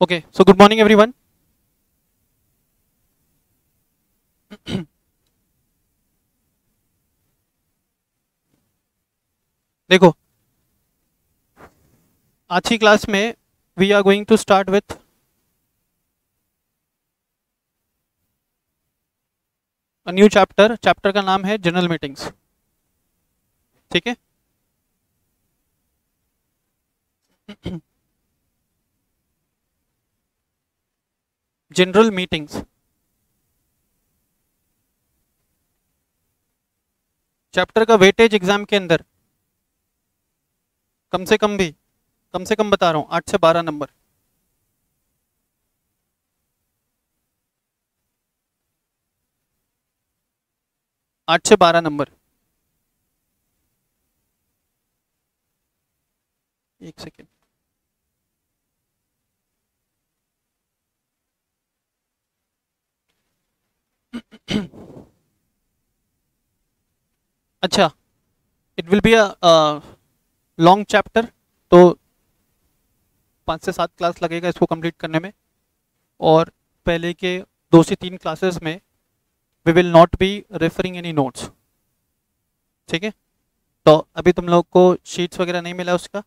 Okay, so good morning everyone. देखो, आज की क्लास में we are going to start with a new chapter. Chapter का नाम है जनरल मीटिंग्स. ठीक है. जनरल मीटिंग्स चैप्टर का वेटेज एग्जाम के अंदर कम से कम बता रहा हूँ 8 से 12 नंबर. आठ से 12 नंबर. एक सेकेंड. अच्छा, it will be a long chapter, तो 5 से 7 क्लास लगेगा इसको कंप्लीट करने में. और पहले के 2 से 3 क्लासेस में we will not be referring any notes. ठीक है. तो अभी तुम लोग को शीट्स वगैरह नहीं मिला, उसका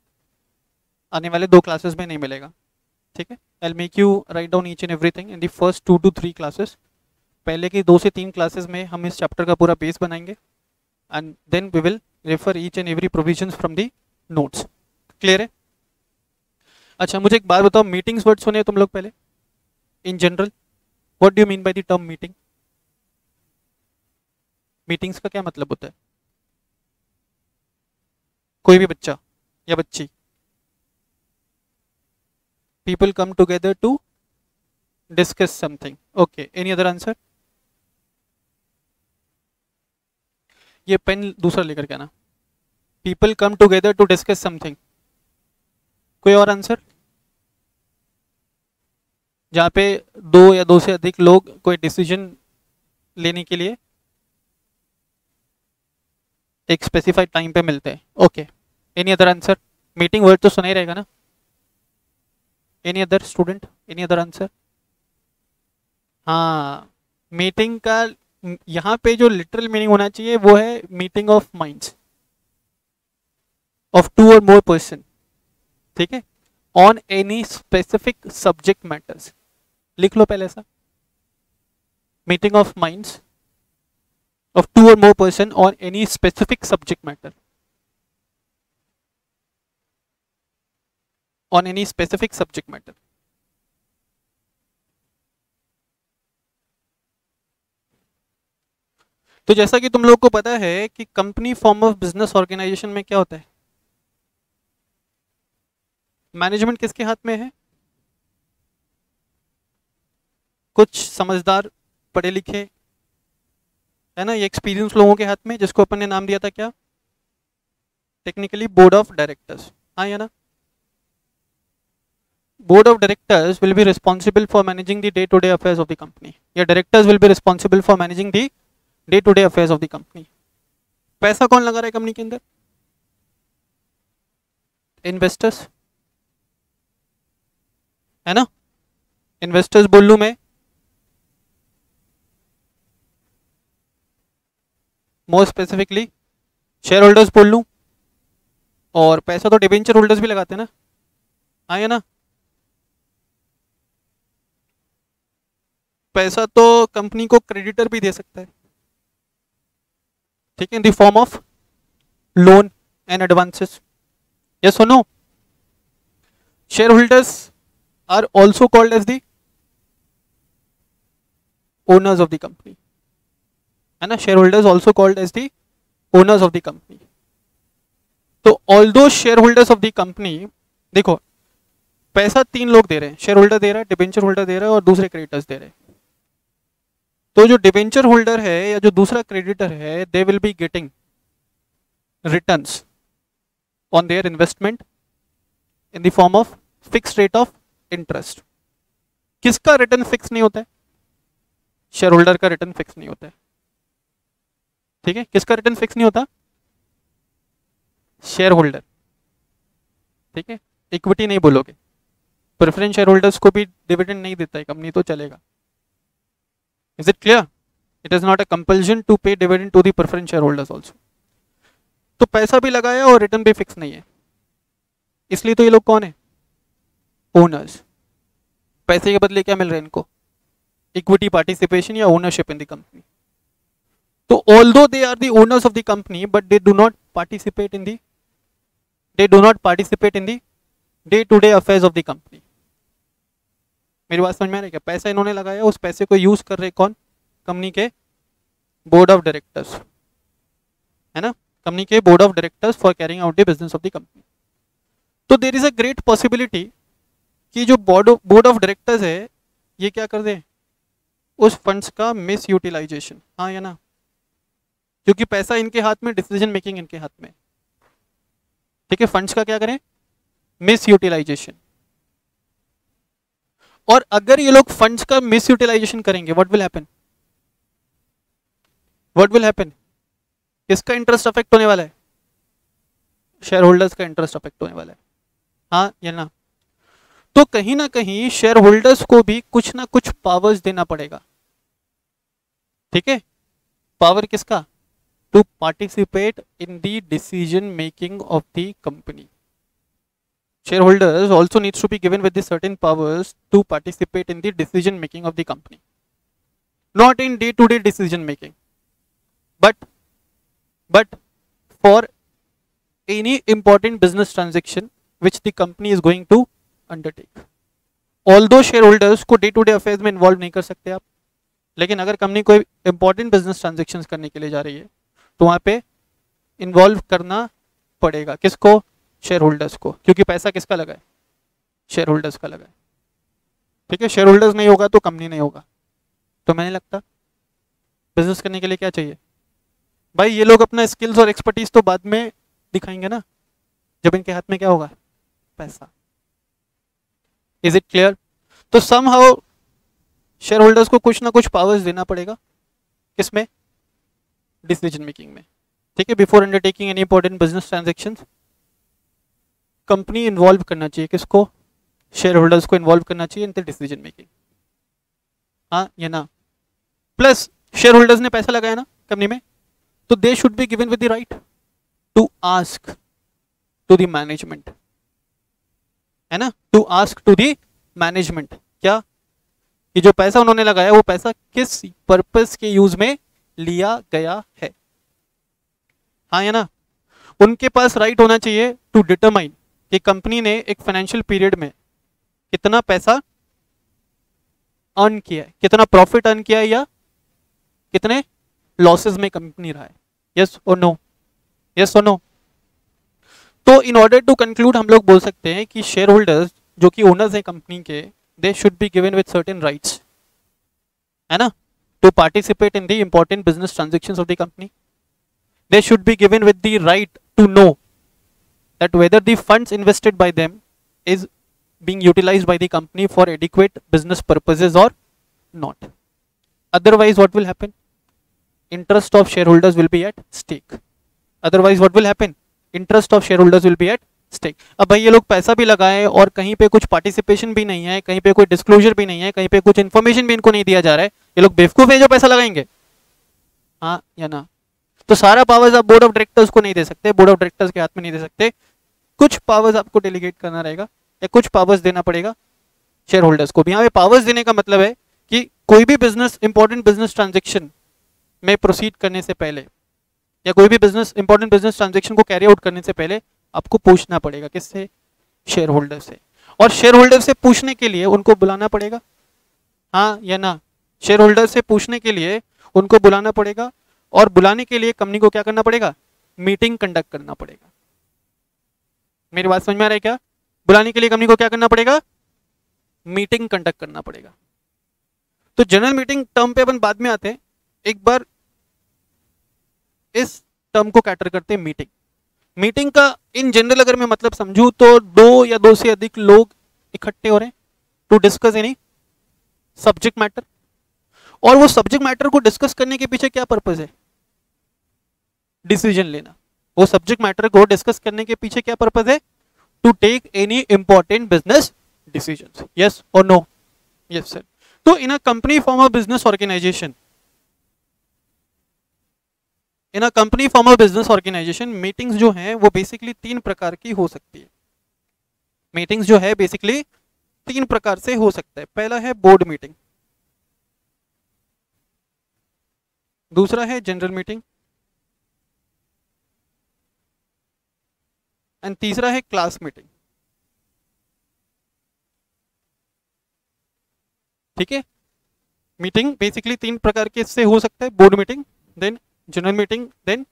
आने वाले 2 क्लासेस में नहीं मिलेगा. ठीक है. I make you write down each and everything in the first 2 to 3 classes. पहले की 2 से 3 क्लासेस में हम इस चैप्टर का पूरा बेस बनाएंगे and then we will refer each and every provision from the notes. Clear है. अच्छा, मुझे एक बात बताओ, मीटिंग्स वर्ड सुने तुम लोग पहले in general? What do you mean by the term meeting? Meetings का क्या मतलब होता है? कोई भी बच्चा या बच्ची. People come together to discuss something. Okay, any other answer? ये पेन दूसरा लेकर के आना. People come together to discuss something. कोई और आंसर? जहाँ पे 2 या 2 से अधिक लोग कोई डिसीजन लेने के लिए एक स्पेसिफाइड टाइम पे मिलते हैं. Okay, any other answer? Meeting word तो सुना ही रहेगा ना. Any other student, any other answer? हाँ, मीटिंग का यहाँ पे जो लिटरल मीनिंग होना चाहिए वो है मीटिंग ऑफ माइंड्स ऑफ 2 और मोर पर्सन. ठीक है. On any specific subject matters. लिख लो पहले ऐसा. Meeting of minds of 2 or more person on any specific subject matter. On any specific subject matter. तो जैसा कि तुम लोग को पता है कि company form of business organisation में क्या होता है? मैनेजमेंट किसके हाथ में है? कुछ समझदार पढ़े लिखे, है ना, ये एक्सपीरियंस लोगों के हाथ में, जिसको अपन ने नाम दिया था क्या? Technically board of directors. हाँ या ना? Board of directors will be responsible for managing the day-to-day affairs of the company. या directors will be responsible for managing the day-to-day affairs of the company. पैसा कौन लगा रहा है कंपनी के अंदर? इन्वेस्टर्स, है ना. इन्वेस्टर्स बोल लूं मैं, मोर स्पेसिफिकली शेयर होल्डर्स बोल लूं. और पैसा तो डिबेंचर होल्डर्स भी लगाते हैं ना. हाँ या ना? पैसा तो कंपनी को क्रेडिटर भी दे सकता है. ठीक है, in the form of loan and advances. Yes और no? Share holders are also called as the owners of the company, है ना. Share holders also called as the owners of the company. तो all those share holders of the company, देखो पैसा 3 लोग दे रहे हैं. Share holder दे रहा है, डिबेंचर होल्डर दे रहा है और दूसरे क्रेडिटर्स दे रहे हैं. तो जो डिबेंचर होल्डर है या जो दूसरा क्रेडिटर है, they will be getting returns on their investment in the form of fixed rate of interest. किसका रिटर्न फिक्स नहीं होता है? शेयर होल्डर का रिटर्न फिक्स नहीं होता है. ठीक है. किसका रिटर्न फिक्स नहीं होता? Share holder. ठीक है. इक्विटी नहीं बोलोगे. प्रेफरेंस शेयर होल्डर्स को भी डिविडेंड नहीं देता है कंपनी तो चलेगा। Is it clear? It is not a compulsion to pay dividend to the preference share holders also. तो पैसा भी लगाया और रिटर्न भी फिक्स नहीं है, इसलिए तो ये लोग कौन है? ओनर्स। पैसे के बदले क्या मिल रहा है इनको? इक्विटी पार्टिसिपेशन या ओनरशिप इन द कंपनी। तो although they are the owners of the company but they do not participate in the day to day affairs of the company. मेरी बात समझ में आ रही है क्या? पैसा इन्होंने लगाया, उस पैसे को यूज कर रहे कौन? कंपनी के बोर्ड ऑफ डायरेक्टर्स, है ना, कंपनी के board of directors for carrying out the business of the company. तो there is a great possibility कि जो बोर्ड ऑफ डायरेक्टर्स है ये क्या कर दे? उस फंड्स का मिस यूटिलाइजेशन, हाँ या ना? क्योंकि पैसा इनके हाथ में, डिसीजन मेकिंग इनके हाथ में, ठीक है। फंड्स का क्या करें? Misutilization. और अगर ये लोग फंड्स का मिस यूटिलाइजेशन करेंगे, व्हाट विल हैपन? किसका इंटरेस्ट अफेक्ट होने वाला है? शेयर होल्डर्स का इंटरेस्ट अफेक्ट होने वाला है, हाँ या ना? तो कहीं ना कहीं शेयर होल्डर्स को भी कुछ ना कुछ पावर्स देना पड़ेगा, ठीक है। पावर किसका? To participate in the decision making of the company. Shareholders also needs to be given with the certain powers to participate in the decision making of the company, not in day-to-day decision making, but for any important business transaction which the company is going to undertake. Although shareholders को day-to-day affairs में involve नहीं कर सकते आप, लेकिन अगर company कोई important business transactions करने के लिए जा रही है तो वहाँ पे involve करना पड़ेगा। किसको? शेयर होल्डर्स को, क्योंकि पैसा किसका लगा है? शेयर होल्डर्स का लगा है, ठीक है। शेयर होल्डर्स नहीं होगा तो कंपनी नहीं होगा। तो मैंने लगता बिजनेस करने के लिए क्या चाहिए भाई? ये लोग अपना स्किल्स और एक्सपर्टीज तो बाद में दिखाएंगे ना, जब इनके हाथ में क्या होगा? पैसा। Is it clear? तो समहाउ शेयर होल्डर्स को कुछ ना कुछ पावर्स देना पड़ेगा, किसमें? डिसीजन मेकिंग में, ठीक है। Before undertaking any important business transactions company involve करना चाहिए, किसको? शेयर होल्डर्स को इन्वॉल्व करना चाहिए इन द डिसीजन मेकिंग, हाँ या ना? प्लस शेयर होल्डर्स ने पैसा लगाया ना कंपनी में, तो they should be given with the right to ask to the management, है ना, to ask to the management क्या कि जो पैसा उन्होंने लगाया वो पैसा किस पर्पस के यूज में लिया गया है, हाँ या ना? उनके पास राइट होना चाहिए टू डिटरमाइन कि कंपनी ने एक फाइनेंशियल पीरियड में कितना पैसा अर्न किया है, कितना प्रॉफिट अर्न किया है, या कितने लॉसेस में कंपनी रहा है। यस और नो, यस और नो। तो इन ऑर्डर टू कंक्लूड हम लोग बोल सकते हैं कि शेयर होल्डर्स जो कि ओनर्स है कंपनी के, they should be given with certain rights, है ना, to participate in the important business transactions of the company. They should be given with the right to know that whether the funds invested by them is being utilized by the company for adequate business purposes or not. Otherwise, what will happen? Interest of shareholders will be at stake. Otherwise, what will happen? Interest of shareholders will be at stake. अब भाई ये लोग पैसा भी लगाए और कहीं पे कुछ पार्टिसिपेशन भी नहीं है, कहीं पे कोई डिस्क्लोजर भी नहीं है, कहीं पे कुछ इन्फॉर्मेशन भी इनको नहीं दिया जा रहा है, ये लोग बेवकूफ है जो पैसा लगाएंगे, हाँ या ना? तो सारा पावर्स आप बोर्ड ऑफ डायरेक्टर्स को नहीं दे सकते, बोर्ड ऑफ डायरेक्टर्स के हाथ में नहीं दे सकते, कुछ पावर्स आपको डेलीगेट करना रहेगा या कुछ पावर्स देना पड़ेगा शेयर होल्डर्स को भी। यहाँ पे पावर्स देने का मतलब है कि कोई भी बिजनेस इंपॉर्टेंट बिजनेस ट्रांजेक्शन में प्रोसीड करने से पहले या कोई भी बिजनेस इंपॉर्टेंट बिजनेस ट्रांजेक्शन को कैरी आउट करने से पहले आपको पूछना पड़ेगा, किससे? शेयर होल्डर से। और शेयर होल्डर से पूछने के लिए उनको बुलाना पड़ेगा, हाँ या ना? शेयर होल्डर से पूछने के लिए उनको बुलाना पड़ेगा, और बुलाने के लिए कंपनी को क्या करना पड़ेगा? मीटिंग कंडक्ट करना पड़ेगा। मेरी बात समझ में आ रहा है क्या? बुलाने के लिए कंपनी को क्या करना पड़ेगा? मीटिंग कंडक्ट करना पड़ेगा। तो जनरल मीटिंग टर्म पे अपन बाद में आते हैं, एक बार इस टर्म को कैटर करते हैं मीटिंग। मीटिंग का इन जनरल अगर मैं मतलब समझूं तो दो या दो से अधिक लोग इकट्ठे हो रहे हैं to discuss any subject matter, और वो सब्जेक्ट मैटर को डिस्कस करने के पीछे क्या पर्पस है? डिसीजन लेना। वो सब्जेक्ट मैटर को डिस्कस करने के पीछे क्या पर्पस है? To take any important business decisions. Yes or no? Yes sir. तो in a company form a business organization, in a company form a business organization meetings जो हैं वो बेसिकली 3 प्रकार की हो सकती है. मीटिंग्स जो है बेसिकली 3 प्रकार से हो सकता है. पहला है बोर्ड मीटिंग, दूसरा है जनरल मीटिंग एंड तीसरा है क्लास मीटिंग. ठीक है, मीटिंग बेसिकली 3 प्रकार के से हो सकता है, board meeting, then general meeting, then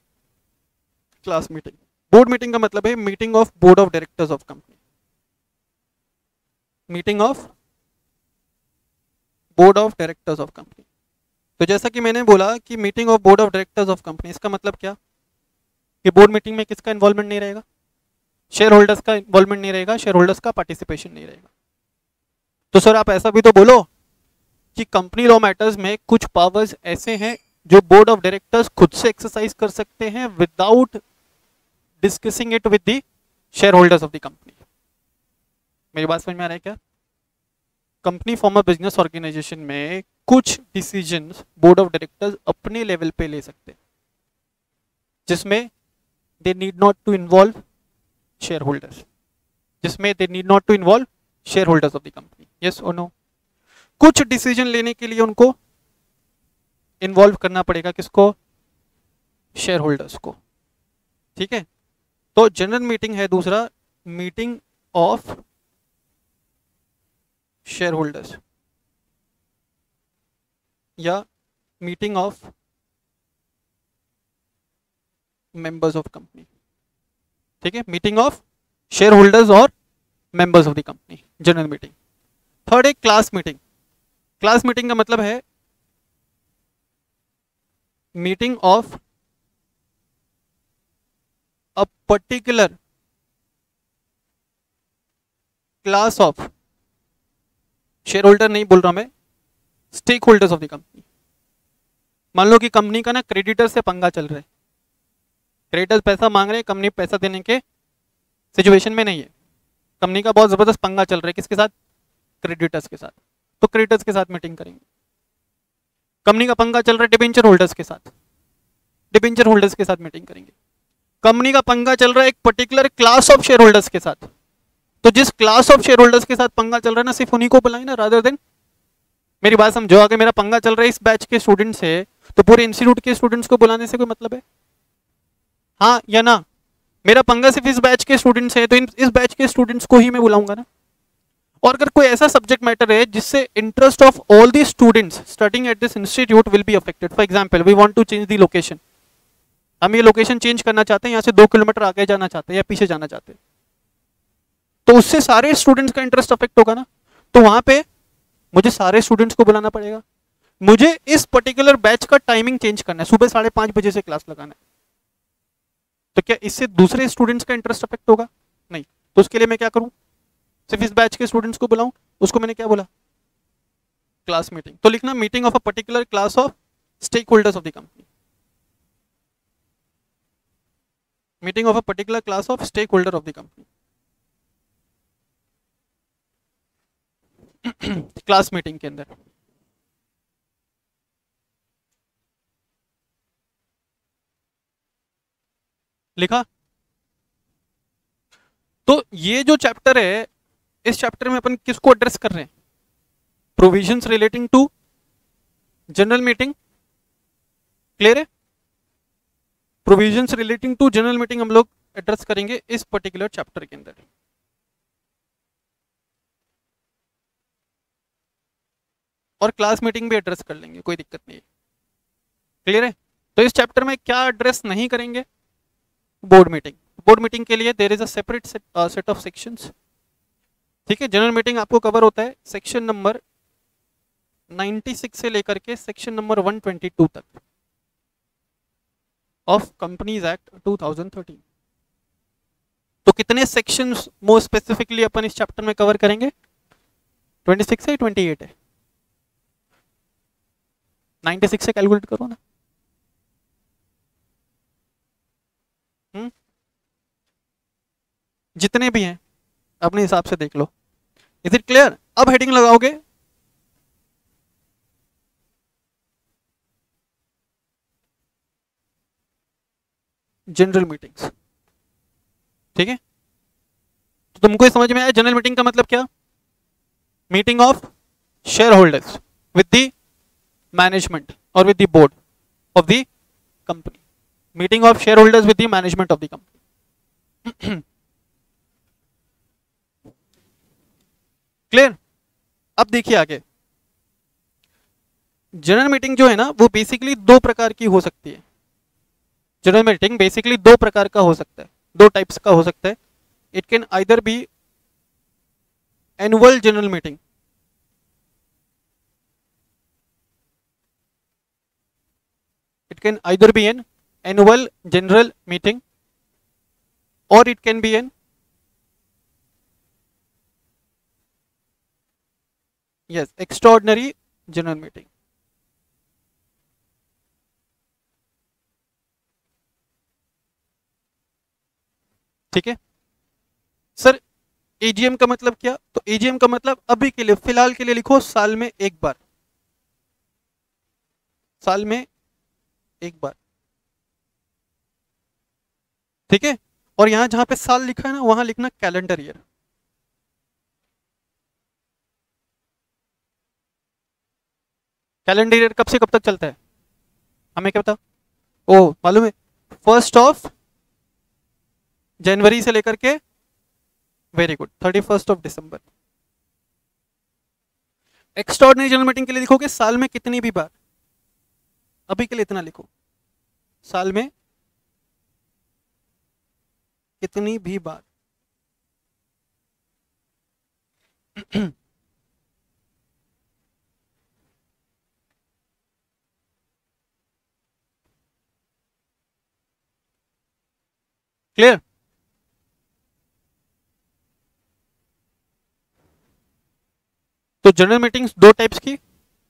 class meeting. Board meeting का मतलब है meeting of board of directors of company, meeting of board of directors of company. तो जैसा कि मैंने बोला कि meeting of board of directors of company, इसका मतलब क्या कि बोर्ड मीटिंग में किसका इन्वॉल्वमेंट नहीं रहेगा, शेयर होल्डर्स का इन्वॉल्वमेंट नहीं रहेगा, शेयर होल्डर्स का पार्टिसिपेशन नहीं रहेगा. तो सर आप ऐसा भी तो बोलो कि कंपनी लॉ मैटर्स में कुछ पावर्स ऐसे हैं जो बोर्ड ऑफ डायरेक्टर्स खुद से एक्सरसाइज कर सकते हैं without discussing it with the share holders of the company. मेरी बात समझ में आ रहा है क्या? Company form a business organisation में कुछ डिसीजंस बोर्ड ऑफ डायरेक्टर्स अपने लेवल पे ले सकते हैं जिसमें they need not to involve share holders, जिसमें they need not to involve share holders of the company. Yes और नो? कुछ डिसीजन लेने के लिए उनको इन्वॉल्व करना पड़ेगा, किसको? शेयर होल्डर्स को. ठीक है, तो जनरल मीटिंग है दूसरा, मीटिंग ऑफ शेयर होल्डर्स या meeting of members of company. ठीक है, मीटिंग ऑफ शेयर होल्डर्स और members of the company, general meeting. Third है क्लास मीटिंग. क्लास मीटिंग का मतलब है meeting of a particular class of shareholder, नहीं बोल रहा मैं, stakeholders of the company. मान लो कि कंपनी का ना क्रेडिटर से पंगा चल रहा है, क्रेडिटर्स पैसा मांग रहे हैं, कंपनी पैसा देने के सिचुएशन में नहीं है, कंपनी का बहुत जबरदस्त पंगा चल रहा है, किसके साथ? क्रेडिटर्स के साथ. तो क्रेडिटर्स के साथ मीटिंग करेंगे. कंपनी का पंगा चल रहा है डिबेंचर होल्डर्स के साथ, डिबेंचर होल्डर्स के साथ मीटिंग करेंगे. कंपनी का पंगा चल रहा है एक particular class of share holders के साथ, तो जिस क्लास ऑफ शेयर होल्डर्स के साथ पंगा चल रहा है ना, सिर्फ उन्हीं को बुलाएं ना, रादर देन. मेरी बात समझो, अगर मेरा पंगा चल रहा है इस बैच के स्टूडेंट से, तो पूरे इंस्टीट्यूट के स्टूडेंट्स को बुलाने से कोई मतलब है? हाँ या ना? मेरा पंगा सिर्फ इस बैच के स्टूडेंट्स है, तो इस बैच के स्टूडेंट्स को ही मैं बुलाऊंगा ना. और अगर कोई ऐसा सब्जेक्ट मैटर है जिससे interest of all the students studying at this institute will be affected, for example we want to change the location, हम ये लोकेशन चेंज करना चाहते हैं, यहाँ से 2 किलोमीटर आगे जाना चाहते हैं या पीछे जाना चाहते हैं, तो उससे सारे स्टूडेंट्स का इंटरेस्ट अफेक्ट होगा ना. तो वहां पे मुझे सारे स्टूडेंट्स को बुलाना पड़ेगा. मुझे इस पर्टिकुलर बैच का टाइमिंग चेंज करना है, सुबह 5:30 बजे से क्लास लगाना है, तो क्या इससे दूसरे स्टूडेंट्स का इंटरेस्ट अफेक्ट होगा? नहीं. तो उसके लिए मैं क्या करूं? सिर्फ इस बैच के स्टूडेंट्स को बुलाऊं. उसको मैंने क्या बोला? Class meeting. तो लिखना meeting of a particular class of stakeholders of the company, meeting of a particular class of stakeholder of the company. Class meeting के अंदर लिखा. तो ये जो चैप्टर है, इस चैप्टर में अपन किसको एड्रेस कर रहे हैं? Provisions relating to general meeting. Clear है? Provisions relating to general meeting हम लोग एड्रेस करेंगे इस पर्टिकुलर चैप्टर के अंदर. और क्लास मीटिंग भी एड्रेस कर लेंगे, कोई दिक्कत नहीं है. क्लियर है? तो इस चैप्टर में क्या एड्रेस नहीं करेंगे? Board meeting. बोर्ड मीटिंग के लिए there is a separate set of sections. ठीक है, जनरल मीटिंग आपको कवर होता है सेक्शन नंबर 96 से लेकर के सेक्शन नंबर 122 तक ऑफ कंपनीज एक्ट 2013. तो कितने सेक्शंस मोर स्पेसिफिकली अपन इस चैप्टर में कवर करेंगे? 26 है, 28 है? 96 से कैलकुलेट करो ना. जितने भी हैं अपने हिसाब से देख लो. Is it clear? अब हेडिंग लगाओगे जनरल मीटिंग्स, ठीक है? तो तुमको ये समझ में आया जनरल मीटिंग का मतलब क्या? Meeting of share holders with the management और with the board of the company, meeting of share holders with the management of the company. Clear? अब देखिए आगे, जनरल मीटिंग जो है ना वो बेसिकली दो प्रकार की हो सकती है। जनरल मीटिंग बेसिकली दो प्रकार का हो सकता है, दो टाइप्स का हो सकता है। It can either be annual general meeting, it can either be an annual general meeting or it can be an yes extraordinary general meeting। ठीक है सर, एजीएम का मतलब क्या? तो एजीएम का मतलब अभी के लिए फिलहाल के लिए लिखो साल में एक बार, साल में एक बार, ठीक है? और यहां जहां पे साल लिखा है ना वहां लिखना कैलेंडर ईयर। कैलेंडर ईयर कब से कब तक चलता है हमें क्या पता? ओ मालूम है, 1 जनवरी से लेकर के, वेरी गुड, 31 दिसंबर। एक्स्ट्राऑर्डिनरी जनरल मीटिंग के लिए लिखोगे साल में कितनी भी बार, अभी के लिए इतना लिखो, साल में कितनी भी बार। क्लियर? तो जनरल मीटिंग्स दो टाइप्स की,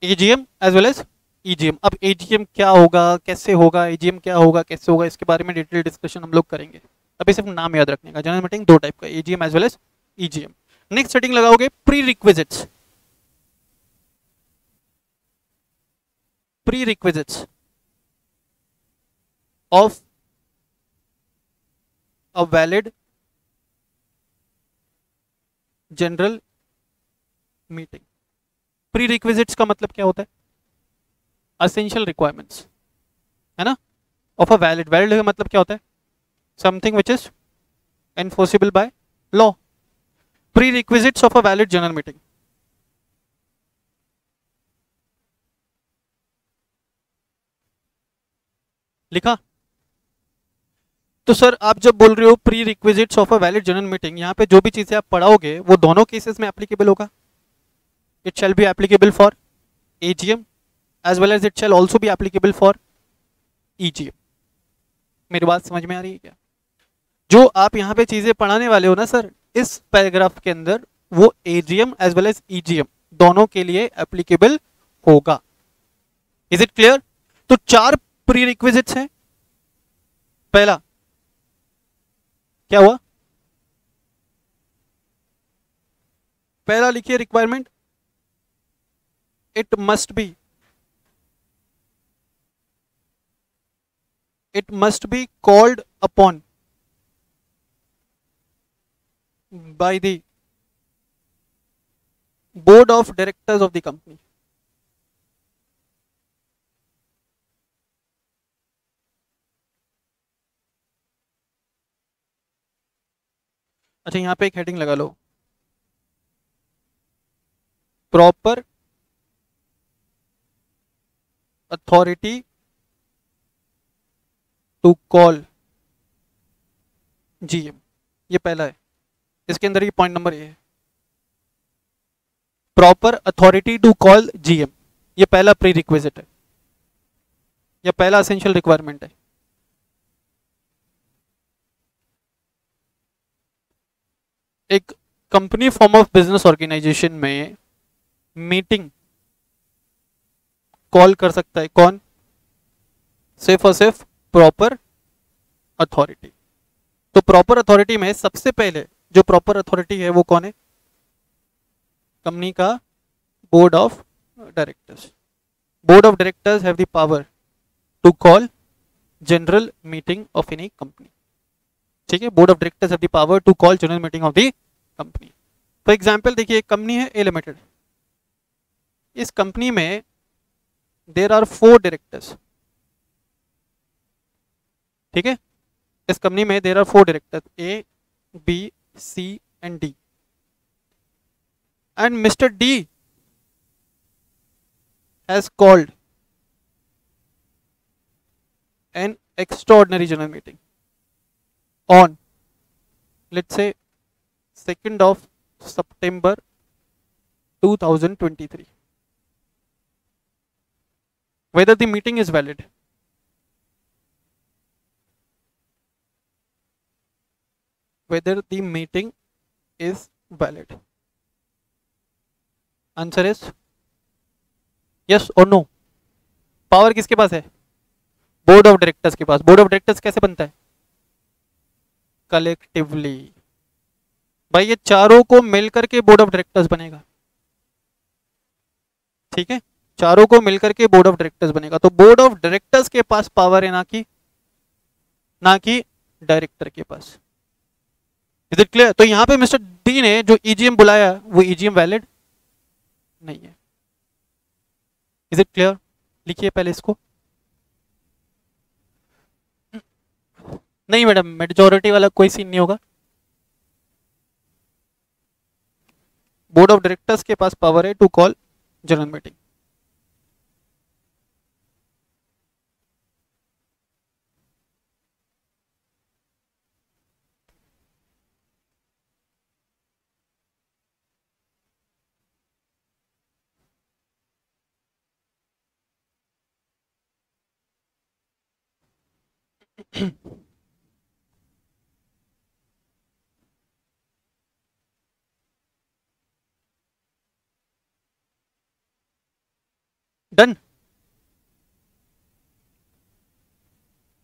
AGM as well as EGM. अब एजीएम क्या होगा, कैसे होगा, एजीएम क्या होगा, कैसे होगा, इसके बारे में डिटेल डिस्कशन हम लोग करेंगे। अभी सिर्फ नाम याद रखने का, जनरल मीटिंग दो टाइप का, AGM as well as EGM. Next setting लगाओगे prerequisites, prerequisites of a valid general meeting. Prerequisites का मतलब क्या होता है? असेंशियल रिक्वायरमेंट्स, है ना, ऑफ अ वैलिड। वैलिड का मतलब क्या होता है? Something which is enforceable by law. Pre requisites of a valid general meeting. लिखा? तो सर आप जब बोल रहे हो pre requisites of a valid general meeting, यहाँ पे जो भी चीजें आप पढ़ाओगे वो दोनों केसेस में एप्लीकेबल होगा। It shall be applicable for AGM as well as it shall also be applicable for EGM. मेरी बात समझ में आ रही है क्या? जो आप यहाँ पे चीजें पढ़ाने वाले हो ना सर इस पैराग्राफ के अंदर, वो AGM as well as EGM दोनों के लिए एप्लीकेबल होगा। Is it clear? तो 4 प्री रिक्विजिट्स हैं। पहला क्या हुआ? पहला लिखिए requirement, it must be called upon by the board of directors of the company। अच्छा यहां पे एक हेडिंग लगा लो, proper authority to call GM. ये पहला है, इसके अंदर ये पॉइंट नंबर ए है, proper authority to call GM. ये पहला प्री रिक्विजिट है, या पहला एसेंशियल रिक्वायरमेंट है। एक company form of business organisation में मीटिंग कॉल कर सकता है कौन? सिर्फ और सिर्फ प्रॉपर अथॉरिटी। तो प्रॉपर अथॉरिटी में सबसे पहले जो प्रॉपर अथॉरिटी है वो कौन है? कंपनी का board of directors. Board of directors have the power to call general meeting of any company. ठीक है, board of directors have the power to call general meeting of the company. For example देखिए, एक company है ए limited. इस company में there are 4 directors. ठीक है, इस कंपनी में there are 4 directors, A B C and D. And mister D has called an extraordinary general meeting on, let's say, 2nd of September 2023. Whether the meeting is valid? Whether the meeting is valid? Answer is yes or no. Power किसके पास है? Board of directors के पास। Board of directors कैसे बनता है? Collectively. भाई ये चारों को मिलकर के बोर्ड ऑफ डायरेक्टर्स बनेगा। ठीक है, चारों को मिलकर के बोर्ड ऑफ डायरेक्टर्स बनेगा। तो बोर्ड ऑफ डायरेक्टर्स के पास पावर है, ना कि डायरेक्टर के पास। Is it clear? तो यहां पे मिस्टर डी ने जो ईजीएम बुलाया वो ईजीएम वैलिड नहीं है। Is it clear? लिखिए पहले इसको। नहीं मैडम, मेजॉरिटी वाला कोई सीन नहीं होगा। बोर्ड ऑफ डायरेक्टर्स के पास पावर है to call general meeting. Done.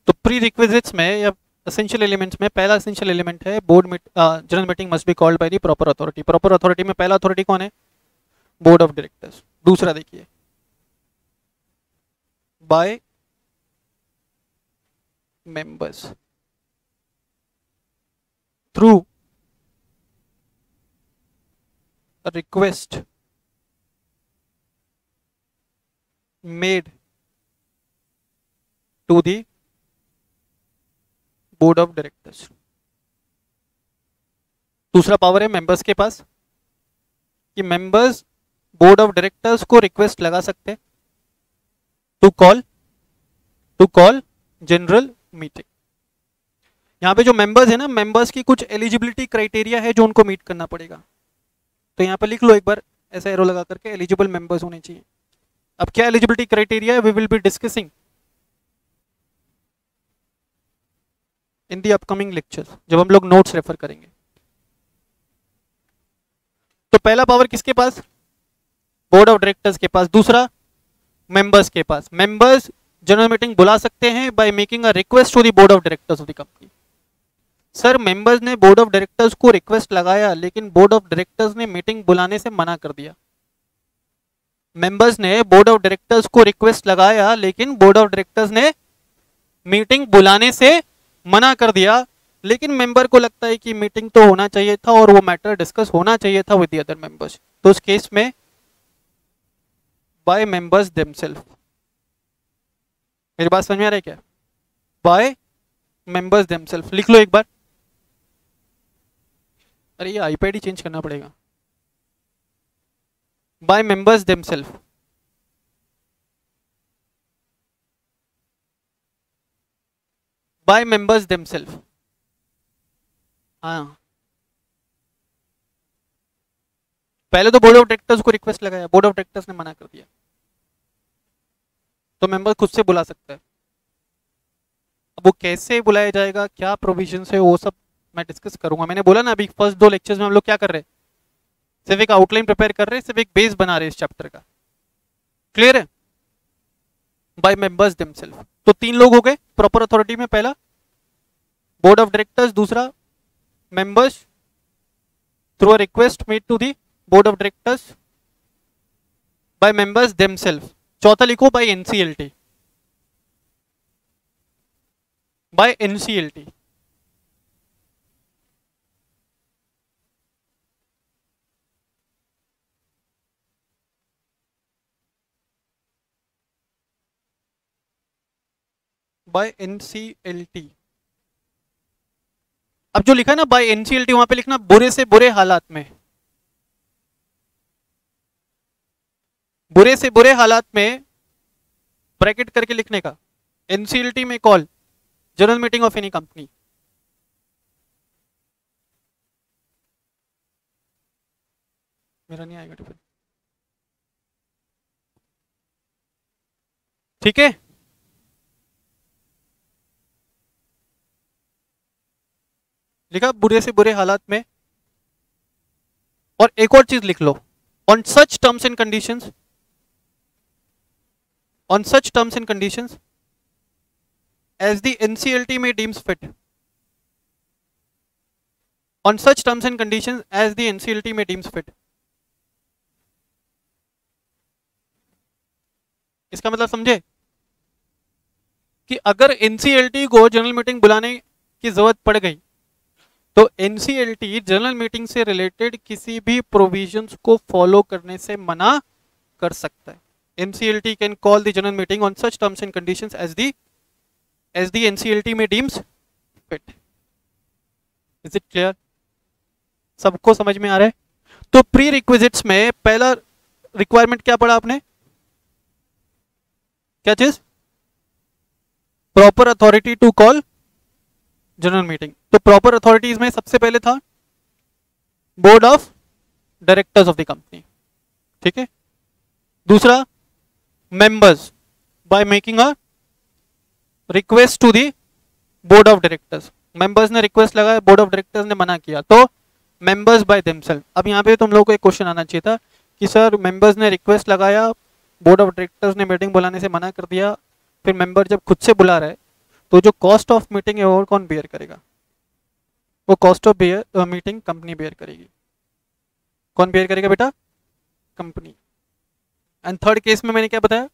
तो प्री रिक्विजिट्स में या एसेंशियल एलिमेंट्स में पहला एसेंशियल एलिमेंट है general meeting must be called by the proper authority. Proper authority में पहला अथॉरिटी कौन है? Board of directors. दूसरा देखिए, by members through a request made to the board of directors। दूसरा पावर है मेंबर्स के पास कि मेंबर्स बोर्ड ऑफ डायरेक्टर्स को रिक्वेस्ट लगा सकते हैं टू कॉल जनरल मीटिंग। यहां पे जो मेंबर्स है ना, मेंबर्स की कुछ एलिजिबिलिटी क्राइटेरिया है जो उनको मीट करना पड़ेगा। तो यहाँ पर लिख लो एक बार ऐसा एरो लगा करके, एलिजिबल मेंबर्स होने चाहिए। अब क्या एलिजिबिलिटी क्राइटेरिया है, we will be discussing in the upcoming lectures, जब हम लोग नोट्स रेफर करेंगे। तो पहला पावर किसके पास? बोर्ड ऑफ डायरेक्टर्स के पास। दूसरा मेंबर्स के पास। मेंबर्स जनरल मीटिंग बुला सकते हैं by making a request to the board of directors of the company. Sir members ने बोर्ड ऑफ डायरेक्टर्स को रिक्वेस्ट लगाया लेकिन बोर्ड ऑफ डायरेक्टर्स ने मीटिंग बुलाने से मना कर दिया। मेंबर्स ने बोर्ड ऑफ डायरेक्टर्स को रिक्वेस्ट लगाया लेकिन बोर्ड ऑफ डायरेक्टर्स ने मीटिंग बुलाने से मना कर दिया। लेकिन मेंबर को लगता है कि मीटिंग तो होना चाहिए था और वो मैटर डिस्कस होना चाहिए था विद द अदर मेंबर्स। तो उस केस में बाय मेंबर्स देमसेल्फ। मेरी बात समझ में आ रही है क्या? By members themselves. लिख लो एक बार। अरे ये आईपैड ही चेंज करना पड़ेगा। By members themselves. By members themselves. हाँ, पहले तो बोर्ड ऑफ डायरेक्टर्स को रिक्वेस्ट लगाया, बोर्ड ऑफ डायरेक्टर्स ने मना कर दिया, तो मेंबर खुद से बुला सकता है। अब वो कैसे बुलाया जाएगा, क्या प्रोविजन है, वो सब मैं डिस्कस करूंगा। मैंने बोला ना अभी फर्स्ट 2 लेक्चर्स में हम लोग क्या कर रहे हैं, सिर्फ एक आउटलाइन प्रिपेयर कर रहे हैं, सिर्फ एक बेस बना रहे हैं इस चैप्टर का। क्लियर है? By members themselves. तो 3 लोग हो गए प्रॉपर अथॉरिटी में। पहला बोर्ड ऑफ डायरेक्टर्स, दूसरा members through a request made to the board of directors by members themselves. चौथा लिखो by NCLT, by NCLT. By NCLT. अब जो लिखा है ना बाय एनसीएलटी, वहां पे लिखना बुरे से बुरे हालात में, बुरे से बुरे हालात में ब्रैकेट करके लिखने का। एनसीएलटी में call general meeting of any company. मेरा नहीं आएगा टिफिन, ठीक है। लिखा बुरे से बुरे हालात में। और एक और चीज लिख लो, on such terms and conditions, on such terms and conditions as the NCLT may deems fit, on such terms and conditions as the NCLT may deems fit। इसका मतलब समझे कि अगर NCLT को जनरल मीटिंग बुलाने की जरूरत पड़ गई तो NCLT जनरल मीटिंग से रिलेटेड किसी भी प्रोविजंस को फॉलो करने से मना कर सकता है। NCLT can call the general meeting on such terms and conditions as the NCLT में deems fit। Is it clear? सबको समझ में आ रहा है? तो प्री रिक्विजिट्स में पहला रिक्वायरमेंट क्या पढ़ा आपने? क्या चीज? Proper authority to call general meeting. तो प्रॉपर अथॉरिटीज में सबसे पहले था board of directors of the company, ठीक है। दूसरा members by making a request to the board of directors. Members ने रिक्वेस्ट लगाया, बोर्ड ऑफ डायरेक्टर्स ने मना किया, तो मेंबर्स बाय देमसेल्फ। अब यहाँ पे तुम लोगों को एक क्वेश्चन आना चाहिए था कि सर मेंबर्स ने रिक्वेस्ट लगाया, बोर्ड ऑफ डायरेक्टर्स ने मीटिंग बुलाने से मना कर दिया, फिर मेंबर जब खुद से बुला रहा है तो जो कॉस्ट ऑफ मीटिंग है वो कौन बेयर करेगा? वो cost of meeting company bear करेगी। कौन बेयर करेगा बेटा? कंपनी। एंड थर्ड केस में मैंने क्या बताया?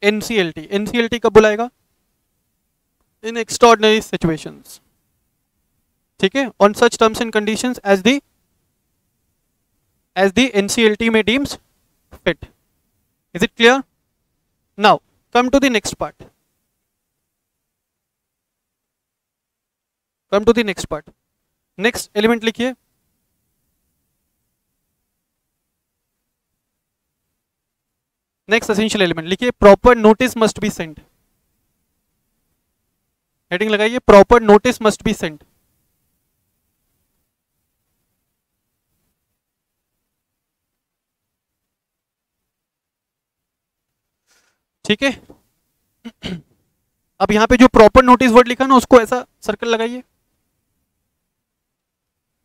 एनसीएलटी। एनसीएलटी कब बुलाएगा? इन एक्स्ट्राऑर्डिनरी सिचुएशंस, ठीक है। On such terms and conditions as the NCLT में deems fit. Is it clear? Now come to the next part, come to the next part. Next element लिखिए, next essential element लिखिए, proper notice must be sent. Heading लगाइए, proper notice must be sent. ठीक है। अब यहां पे जो proper notice word लिखा ना उसको ऐसा सर्कल लगाइए,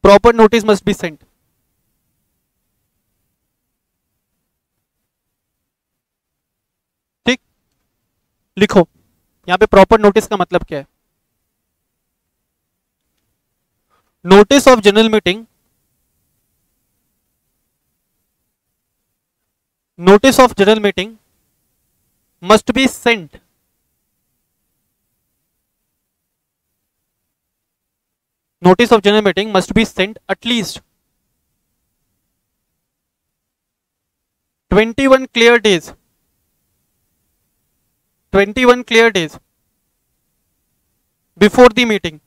proper notice must be sent. ठीक, लिखो यहां पे प्रॉपर नोटिस का मतलब क्या है। Notice of general meeting, notice of general meeting must be sent notice of general meeting must be sent at least 21 clear days, 21 clear days before the meeting।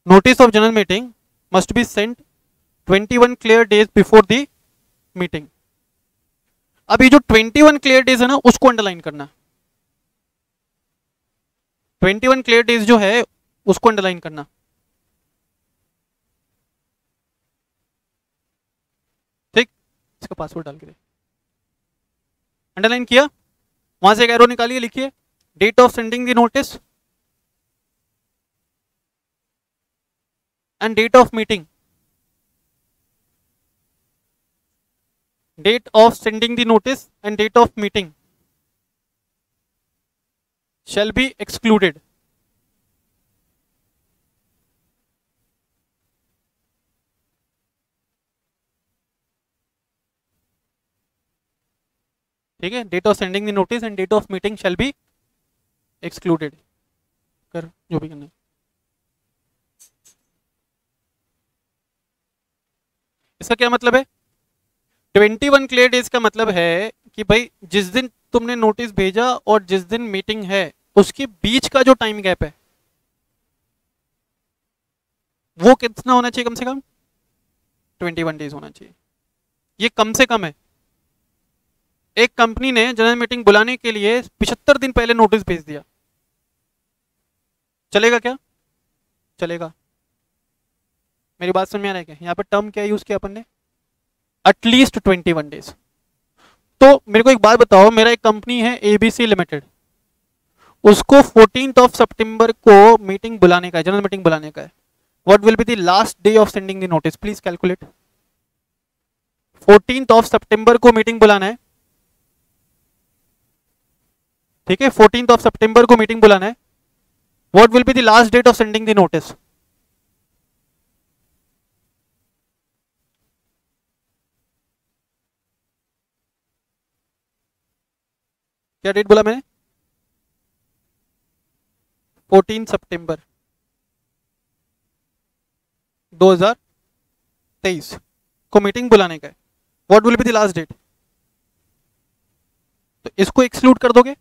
notice of general meeting must be sent 21 clear days before the meeting। अब ये जो 21 clear days है ना उसको underline करना, 21 clear days जो है उसको अंडरलाइन करना। ठीक, इसका पासवर्ड डाल के दे। अंडरलाइन किया, वहां से एक एरो निकालिए, लिखिए date of sending the notice and date of meeting. Date of sending the notice and date of meeting shall be excluded ठीक है, date of sending the notice and date of meeting shall be excluded. कर जो भी करना है। इसका क्या मतलब है? 21 क्लियर डेज का मतलब है कि भाई जिस दिन तुमने नोटिस भेजा और जिस दिन मीटिंग है उसके बीच का जो टाइम गैप है वो कितना होना चाहिए? कम से कम 21 डेज होना चाहिए। ये कम से कम है। एक कंपनी ने जनरल मीटिंग बुलाने के लिए 75 दिन पहले नोटिस भेज दिया, चलेगा क्या? चलेगा। मेरी बात समझ में आ रहा है क्या? यहाँ पर टर्म क्या यूज किया अपन ने? At least 21 days. तो मेरे को एक बात बताओ, मेरा एक कंपनी है एबीसी लिमिटेड, उसको 14th ऑफ सितंबर को मीटिंग बुलाने का है, जनरल मीटिंग बुलाने का है। What will be the last day of sending the notice? Please calculate. 14th of सितंबर को मीटिंग बुलाना है, ठीक है, 14th ऑफ सितंबर को मीटिंग बुलाना है। What will be the last date of sending the notice? क्या डेट बोला मैंने? 14 सितंबर 2023 को मीटिंग बुलाने का है। What will be the last date? तो इसको एक्सक्लूड कर दोगे।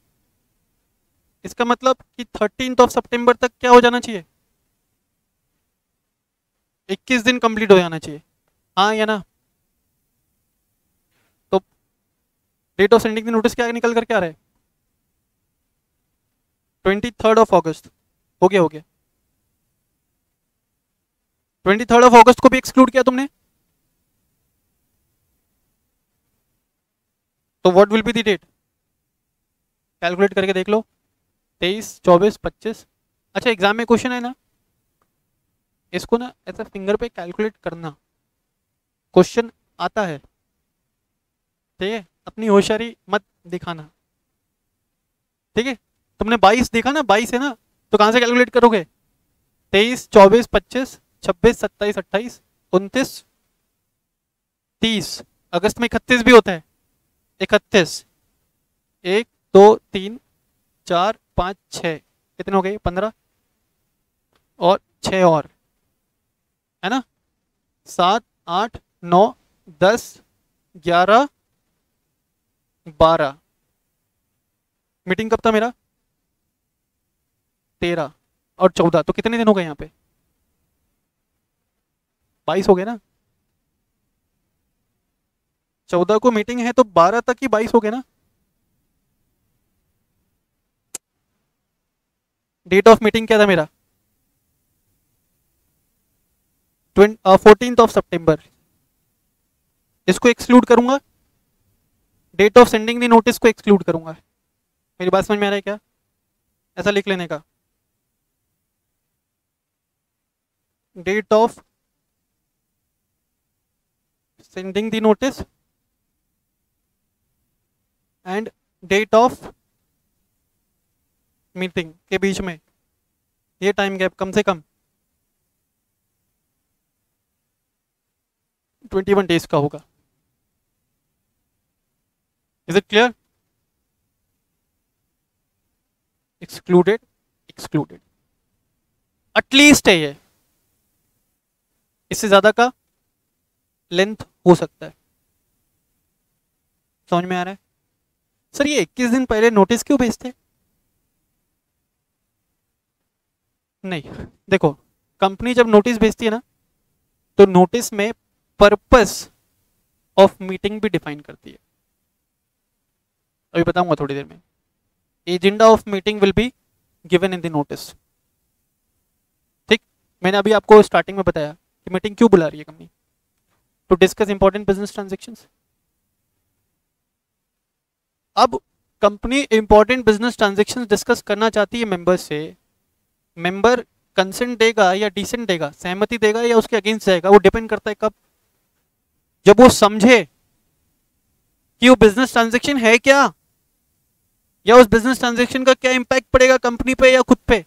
इसका मतलब कि 13th ऑफ सितंबर तक क्या हो जाना चाहिए? 21 दिन कंप्लीट हो जाना चाहिए, हाँ या ना? तो date of sending the notice क्या निकल कर क्या रहा है? 23rd ऑफ अगस्त। हो गया, हो गया। 23rd ऑफ अगस्त को भी एक्सक्लूड किया तुमने, तो what will be the date? Calculate करके देख लो। 23, 24, 25। अच्छा, एग्जाम में क्वेश्चन है ना, इसको ना ऐसा फिंगर पे कैलकुलेट करना, क्वेश्चन आता है, ठीक है? अपनी होशियारी मत दिखाना, ठीक है? तुमने 22 देखा ना, 22 है ना, तो कहां से कैलकुलेट करोगे? 23, 24, 25, 26, 27, 28, 29, 30। अगस्त में 31 भी होता है। 31, 1, 2, 3, 4, 5, 6, कितने हो गए? 15 और 6 और, है ना? 7, 8, 9, 10, 11, 12। मीटिंग कब था मेरा? 13 और 14, तो कितने दिन हो गए यहाँ पे? 22 हो गए ना? 14 को मीटिंग है तो 12 तक ही 22 हो गए ना? डेट ऑफ मीटिंग क्या था मेरा? 14th ऑफ सितंबर। इसको एक्सक्लूड करूंगा, date of sending the notice को एक्सक्लूड करूंगा। मेरी बात समझ में आ रहा है क्या? ऐसा लिख लेने का, date of sending the notice and date of meeting के बीच में ये टाइम गैप कम से कम 21 डेज का होगा। Is it clear? Excluded, excluded, at least है ये, इससे ज्यादा का लेंथ हो सकता है। समझ में आ रहा है? सर ये 21 दिन पहले नोटिस क्यों भेजते? नहीं, देखो, कंपनी जब नोटिस भेजती है ना, तो नोटिस में पर्पस ऑफ मीटिंग भी डिफाइन करती है। अभी बताऊंगा थोड़ी देर में। Agenda of meeting will be given in the notice. ठीक, मैंने अभी आपको स्टार्टिंग में बताया कि मीटिंग क्यों बुला रही है company, to discuss important business transactions. अब company important business transactions discuss करना चाहती है मेंबर से। मेंबर कंसेंट देगा या डिसेंट देगा, सहमति देगा या उसके अगेंस्ट जाएगा, वो डिपेंड करता है कब? जब वो समझे कि वो बिजनेस ट्रांजेक्शन है क्या, या उस बिजनेस ट्रांजेक्शन का क्या इंपैक्ट पड़ेगा कंपनी पे या खुद पे,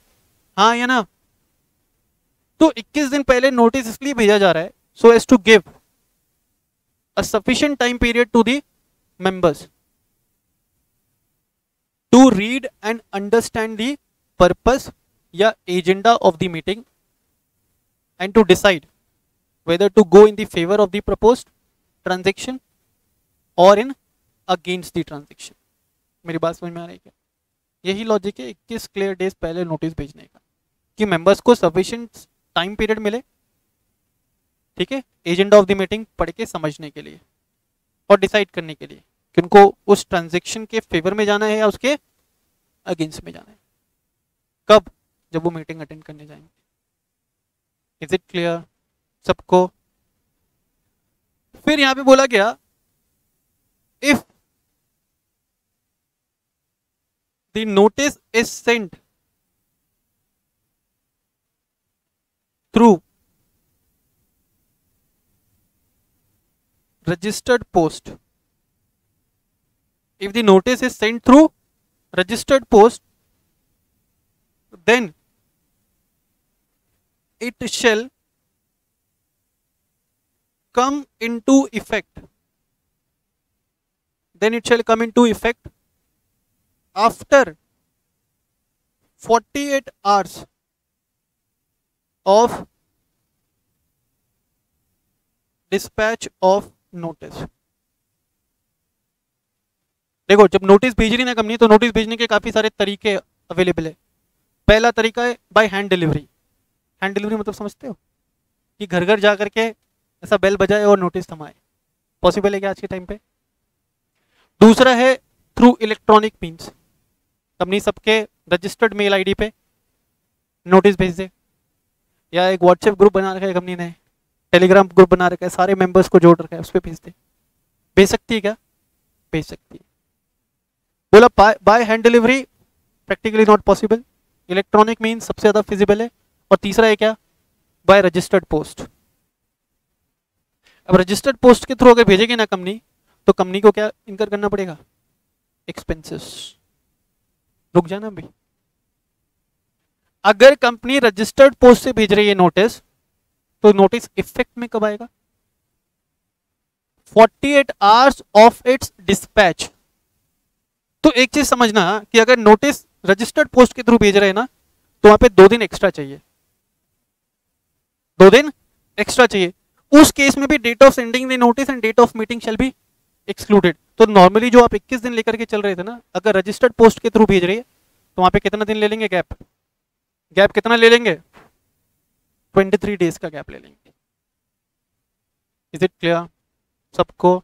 हाँ या ना? तो 21 दिन पहले नोटिस इसलिए भेजा जा रहा है so as to give a sufficient time period to the members to read and understand the purpose या agenda of the meeting and to decide whether to go in the favor of the proposed transaction or in against the transaction। मेरी बात समझ में आ रही है क्या? यही logic है 21 क्लियर डेज पहले नोटिस भेजने का, कि मेंबर्स को सफिशिएंट टाइम पीरियड मिले, ठीक है, एजेंडा ऑफ द मीटिंग पढ़ के समझने के लिए और डिसाइड करने के लिए कि उनको उस ट्रांजेक्शन के फेवर में जाना है या उसके अगेंस्ट में जाना है। कब? जब वो मीटिंग अटेंड करने जाएंगे। इज इट क्लियर सबको? फिर यहां पे बोला गया if the notice is sent through registered post, if the notice is sent through registered post, then it shall come into effect, then it shall come into effect after 48 hours of dispatch of notice. देखो, जब notice भेज रही ना company, तो notice भेजने के काफी सारे तरीके अवेलेबल है। पहला तरीका है by hand delivery. Hand delivery मतलब समझते हो कि घर घर जा करके ऐसा बेल बजाए और नोटिस थमाए। पॉसिबल है क्या आज के टाइम पे? दूसरा है थ्रू इलेक्ट्रॉनिक मीन्स। कंपनी सबके रजिस्टर्ड मेल आईडी पे नोटिस भेज दे, या एक व्हाट्सएप ग्रुप बना रखा है कंपनी ने, टेलीग्राम ग्रुप बना रखा है, सारे मेंबर्स को जोड़ रखा है, उस पर भेज दे। भेज सकती है क्या? भेज सकती है। बोला by hand delivery practically not possible, electronic means सबसे ज्यादा फिजिबल है, और तीसरा है क्या? By registered post. अब रजिस्टर्ड पोस्ट के थ्रू अगर भेजेगी ना कंपनी, तो कंपनी को क्या इनकर करना पड़ेगा? एक्सपेंसेस। रुक जाना भाई। अगर कंपनी रजिस्टर्ड पोस्ट से भेज रही है नोटिस, तो नोटिस इफेक्ट में कब आएगा? 48 आवर्स ऑफ इट्स डिस्पैच। तो एक चीज समझना कि अगर नोटिस रजिस्टर्ड पोस्ट के थ्रू भेज रहे हैं ना, तो वहां पे 2 दिन एक्स्ट्रा चाहिए। 2 दिन एक्स्ट्रा चाहिए। उस केस में भी date of sending the notice and date of meeting shall be excluded. तो नॉर्मली जो आप 21 दिन लेकर के चल रहे थे ना, अगर रजिस्टर्ड पोस्ट के थ्रू भेज रही है, तो वहां पे कितना दिन ले लेंगे गैप? गैप कितना ले लेंगे? 23 डेज का गैप ले लेंगे। इज इट क्लियर सबको?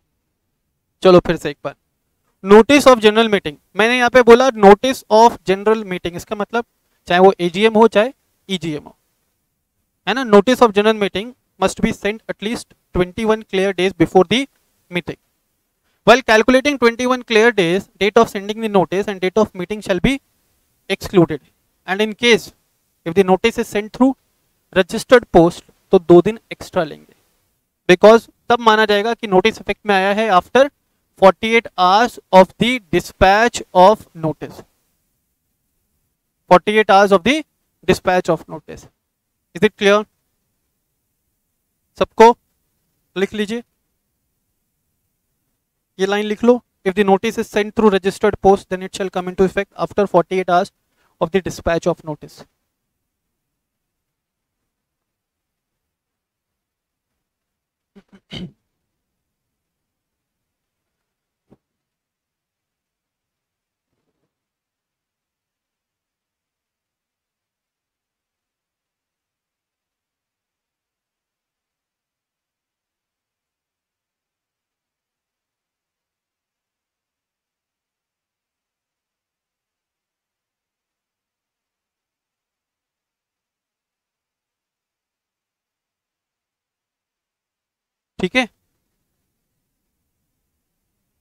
चलो फिर से एक बार। नोटिस ऑफ जनरल मीटिंग, मैंने यहाँ पे बोला नोटिस ऑफ जनरल मीटिंग, इसका मतलब चाहे वो एजीएम हो चाहे ईजीएम हो, है ना। Notice of general meeting must be Saint at least 21 clear days before the meeting. While calculating 21 clear days, date of sending the notice and date of meeting shall be excluded. And in case if the notice is sent through registered post, तो 2 दिन extra लेंगे, because तब माना जाएगा कि notice effect में आया है after 48 hours of the dispatch of notice. 48 hours of the dispatch of notice. Is it clear सबको? लिख लीजिए, ये लाइन लिख लो। If the notice is sent through registered post, then it shall come into effect after 48 hours of the dispatch of notice. ठीक है,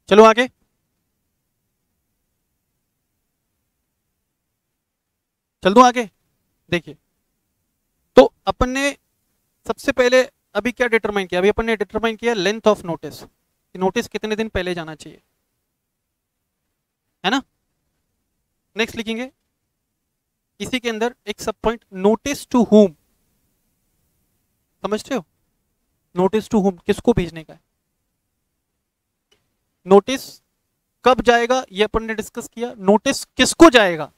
चलो आगे। चल दूं आगे? देखिए, तो अपन ने सबसे पहले अभी क्या डिटरमाइन किया? अभी अपन ने डिटरमाइन किया लेंथ ऑफ नोटिस, कि नोटिस कितने दिन पहले जाना चाहिए, है ना। नेक्स्ट लिखेंगे इसी के अंदर एक सब पॉइंट, नोटिस टू हुम। समझते हो? नोटिस टू हुम किसको भेजने का है? नोटिस कब जाएगा ये अपन ने डिस्कस किया, नोटिस किसको जाएगा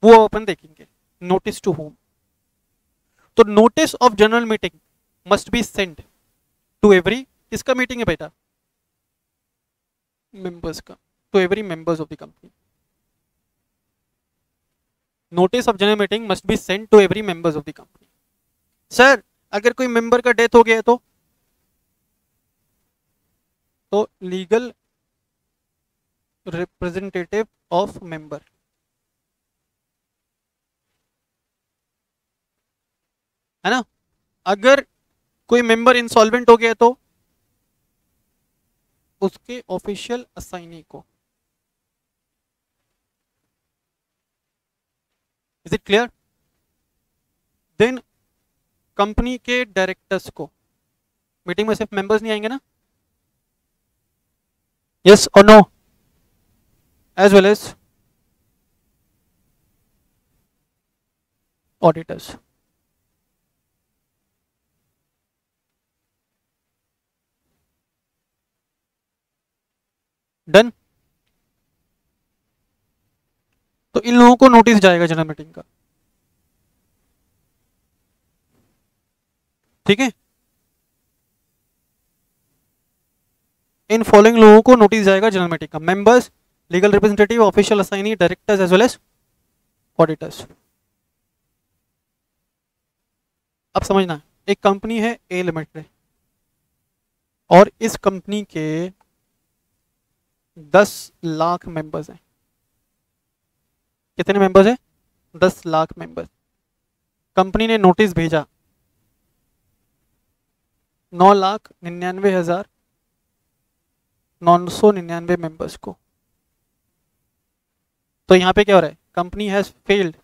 वो अपन देखेंगे, नोटिस टू होम। तो notice of general meeting must be send to every, किसका मीटिंग है बेटा, मेंबर्स का, to every members of the company. Notice of general meeting must be send to every members of the company. Sir अगर कोई member का death हो गया तो लीगल रिप्रेजेंटेटिव ऑफ मेंबर, है ना। अगर कोई मेंबर इंसॉल्वेंट हो गया तो उसके ऑफिशियल असाइनी को, is it clear. Then company के डायरेक्टर्स को, मीटिंग में सिर्फ मेंबर्स नहीं आएंगे ना, यस और no, as well as auditors. Done. तो इन लोगों को नोटिस जाएगा जनरल मीटिंग का, ठीक है। इन फॉलोइंग लोगों को नोटिस जाएगा जनरल मीटिंग का, members, legal representative, official assignee, directors as well as auditors. अब समझना, एक कंपनी है ए लिमिटेड और इस कंपनी के 10 लाख मेंबर्स हैं। कितने मेंबर्स हैं, 10 लाख मेंबर्स। कंपनी ने नोटिस भेजा 9,99,999 मेंबर्स को। तो यहां पे क्या हो रहा है, company has failed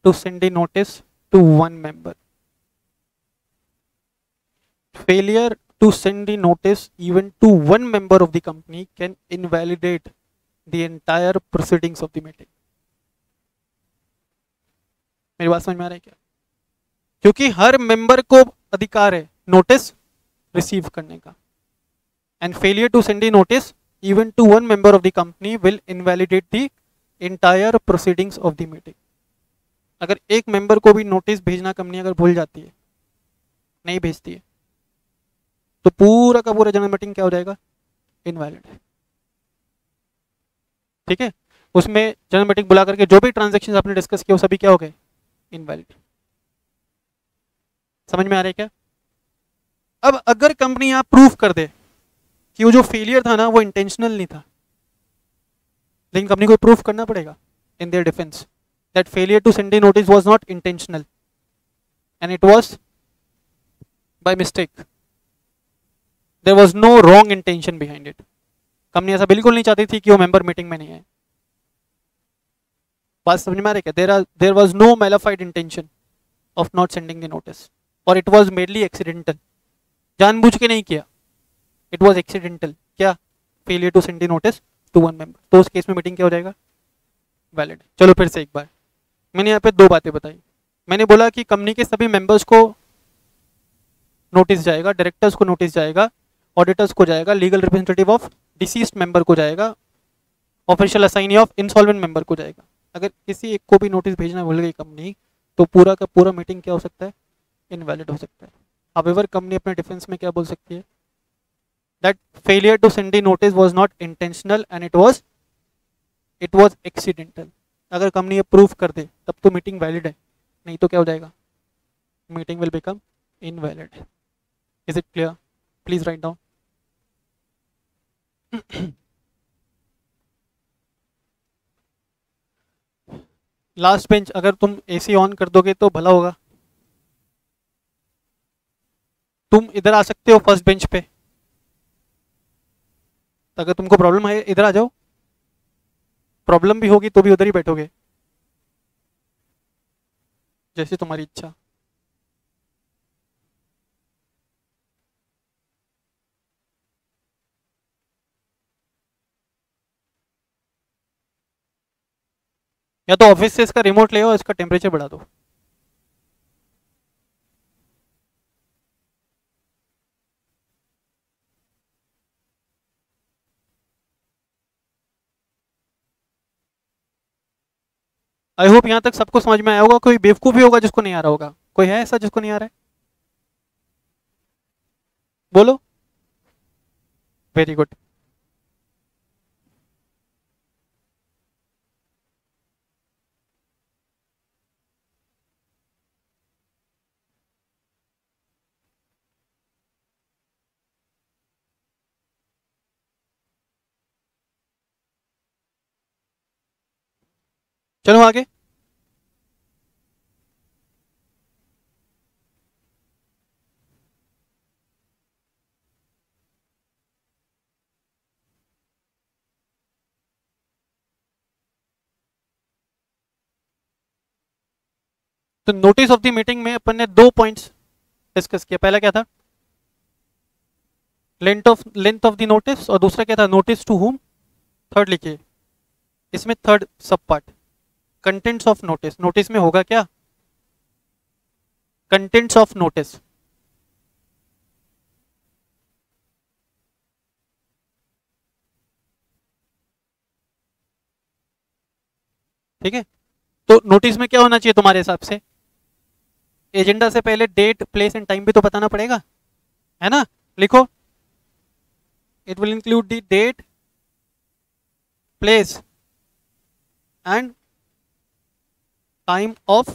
to send a notice to one member. Failure to send the notice even to one member of the company can invalidate the entire proceedings of the meeting। मेरी बात समझ में आ रही है क्या, क्योंकि हर मेंबर को अधिकार है नोटिस रिसीव करने का, and failure to send the notice even to one member of the company will invalidate the entire proceedings of the meeting. अगर एक मेंबर को भी नोटिस भेजना कंपनी अगर भूल जाती है, नहीं भेजती है, तो पूरा का पूरा जनरल मीटिंग क्या हो जाएगा, इनवैलिड। ठीक है, उसमें जनरल मीटिंग बुला करके जो भी ट्रांजैक्शन आपने डिस्कस किया वो सभी क्या हो गए, इनवैलिड। समझ में आ रहा है क्या। अब अगर कंपनी यहाँ प्रूफ कर दे कि वो जो फेलियर था ना वो इंटेंशनल नहीं था, लेकिन कंपनी को प्रूफ करना पड़ेगा in their defence that failure to send the notice was not intentional and it was by mistake, there was no wrong intention behind it. Company ऐसा बिल्कुल नहीं चाहती थी कि वो मेंबर मीटिंग में नहीं आए। बात समझ में आ रही है क्या, there was no malafide intention of not sending the notice, और इट वाज मेरली एक्सीडेंटल, जानबूझ के नहीं किया, इट वाज एक्सीडेंटल। क्या, failure to send the notice to one member, तो उस केस में मीटिंग क्या हो जाएगा, वैलिड। चलो फिर से एक बार, मैंने यहाँ पे दो बातें बताई। मैंने बोला कि कंपनी के सभी मेंबर्स को नोटिस जाएगा, डायरेक्टर्स को नोटिस जाएगा, ऑडिटर्स को जाएगा, legal representative of deceased member को जाएगा, official assignee of insolvent member को जाएगा। अगर किसी एक को भी नोटिस भेजना भूल गई कंपनी, तो पूरा का पूरा मीटिंग क्या हो सकता है, इनवैलिड हो सकता है। हाउएवर कंपनी अपने डिफेंस में क्या बोल सकती है, that failure to send the notice was not intentional and it was accidental. अगर कंपनी ये प्रूफ कर दे तब तो मीटिंग वैलिड है, नहीं तो क्या हो जाएगा, meeting will become invalid. Is it clear, please write down. Last bench, अगर तुम एसी ऑन कर दोगे तो भला होगा। तुम इधर आ सकते हो फर्स्ट बेंच पे, तो अगर तुमको प्रॉब्लम है इधर आ जाओ, प्रॉब्लम भी होगी तो भी उधर ही बैठोगे, जैसी तुम्हारी इच्छा। या तो ऑफिस से इसका रिमोट ले आओ, इसका टेम्परेचर बढ़ा दो। आई होप यहाँ तक सबको समझ में आया होगा। कोई बेवकूफ़ भी होगा जिसको नहीं आ रहा होगा? कोई है ऐसा जिसको नहीं आ रहा है? बोलो। Very good. चलो आगे। तो नोटिस ऑफ द मीटिंग में अपन ने दो पॉइंट्स डिस्कस किया। पहला क्या था? लेंथ ऑफ द नोटिस, और दूसरा क्या था? नोटिस टू हुम। थर्ड लिखिए इसमें, थर्ड सब part, contents of notice. Notice में होगा क्या? Contents of notice. ठीक है, तो नोटिस में क्या होना चाहिए तुम्हारे हिसाब से? एजेंडा से पहले डेट, प्लेस एंड टाइम भी तो बताना पड़ेगा, है ना? लिखो, it will include the date, place and time of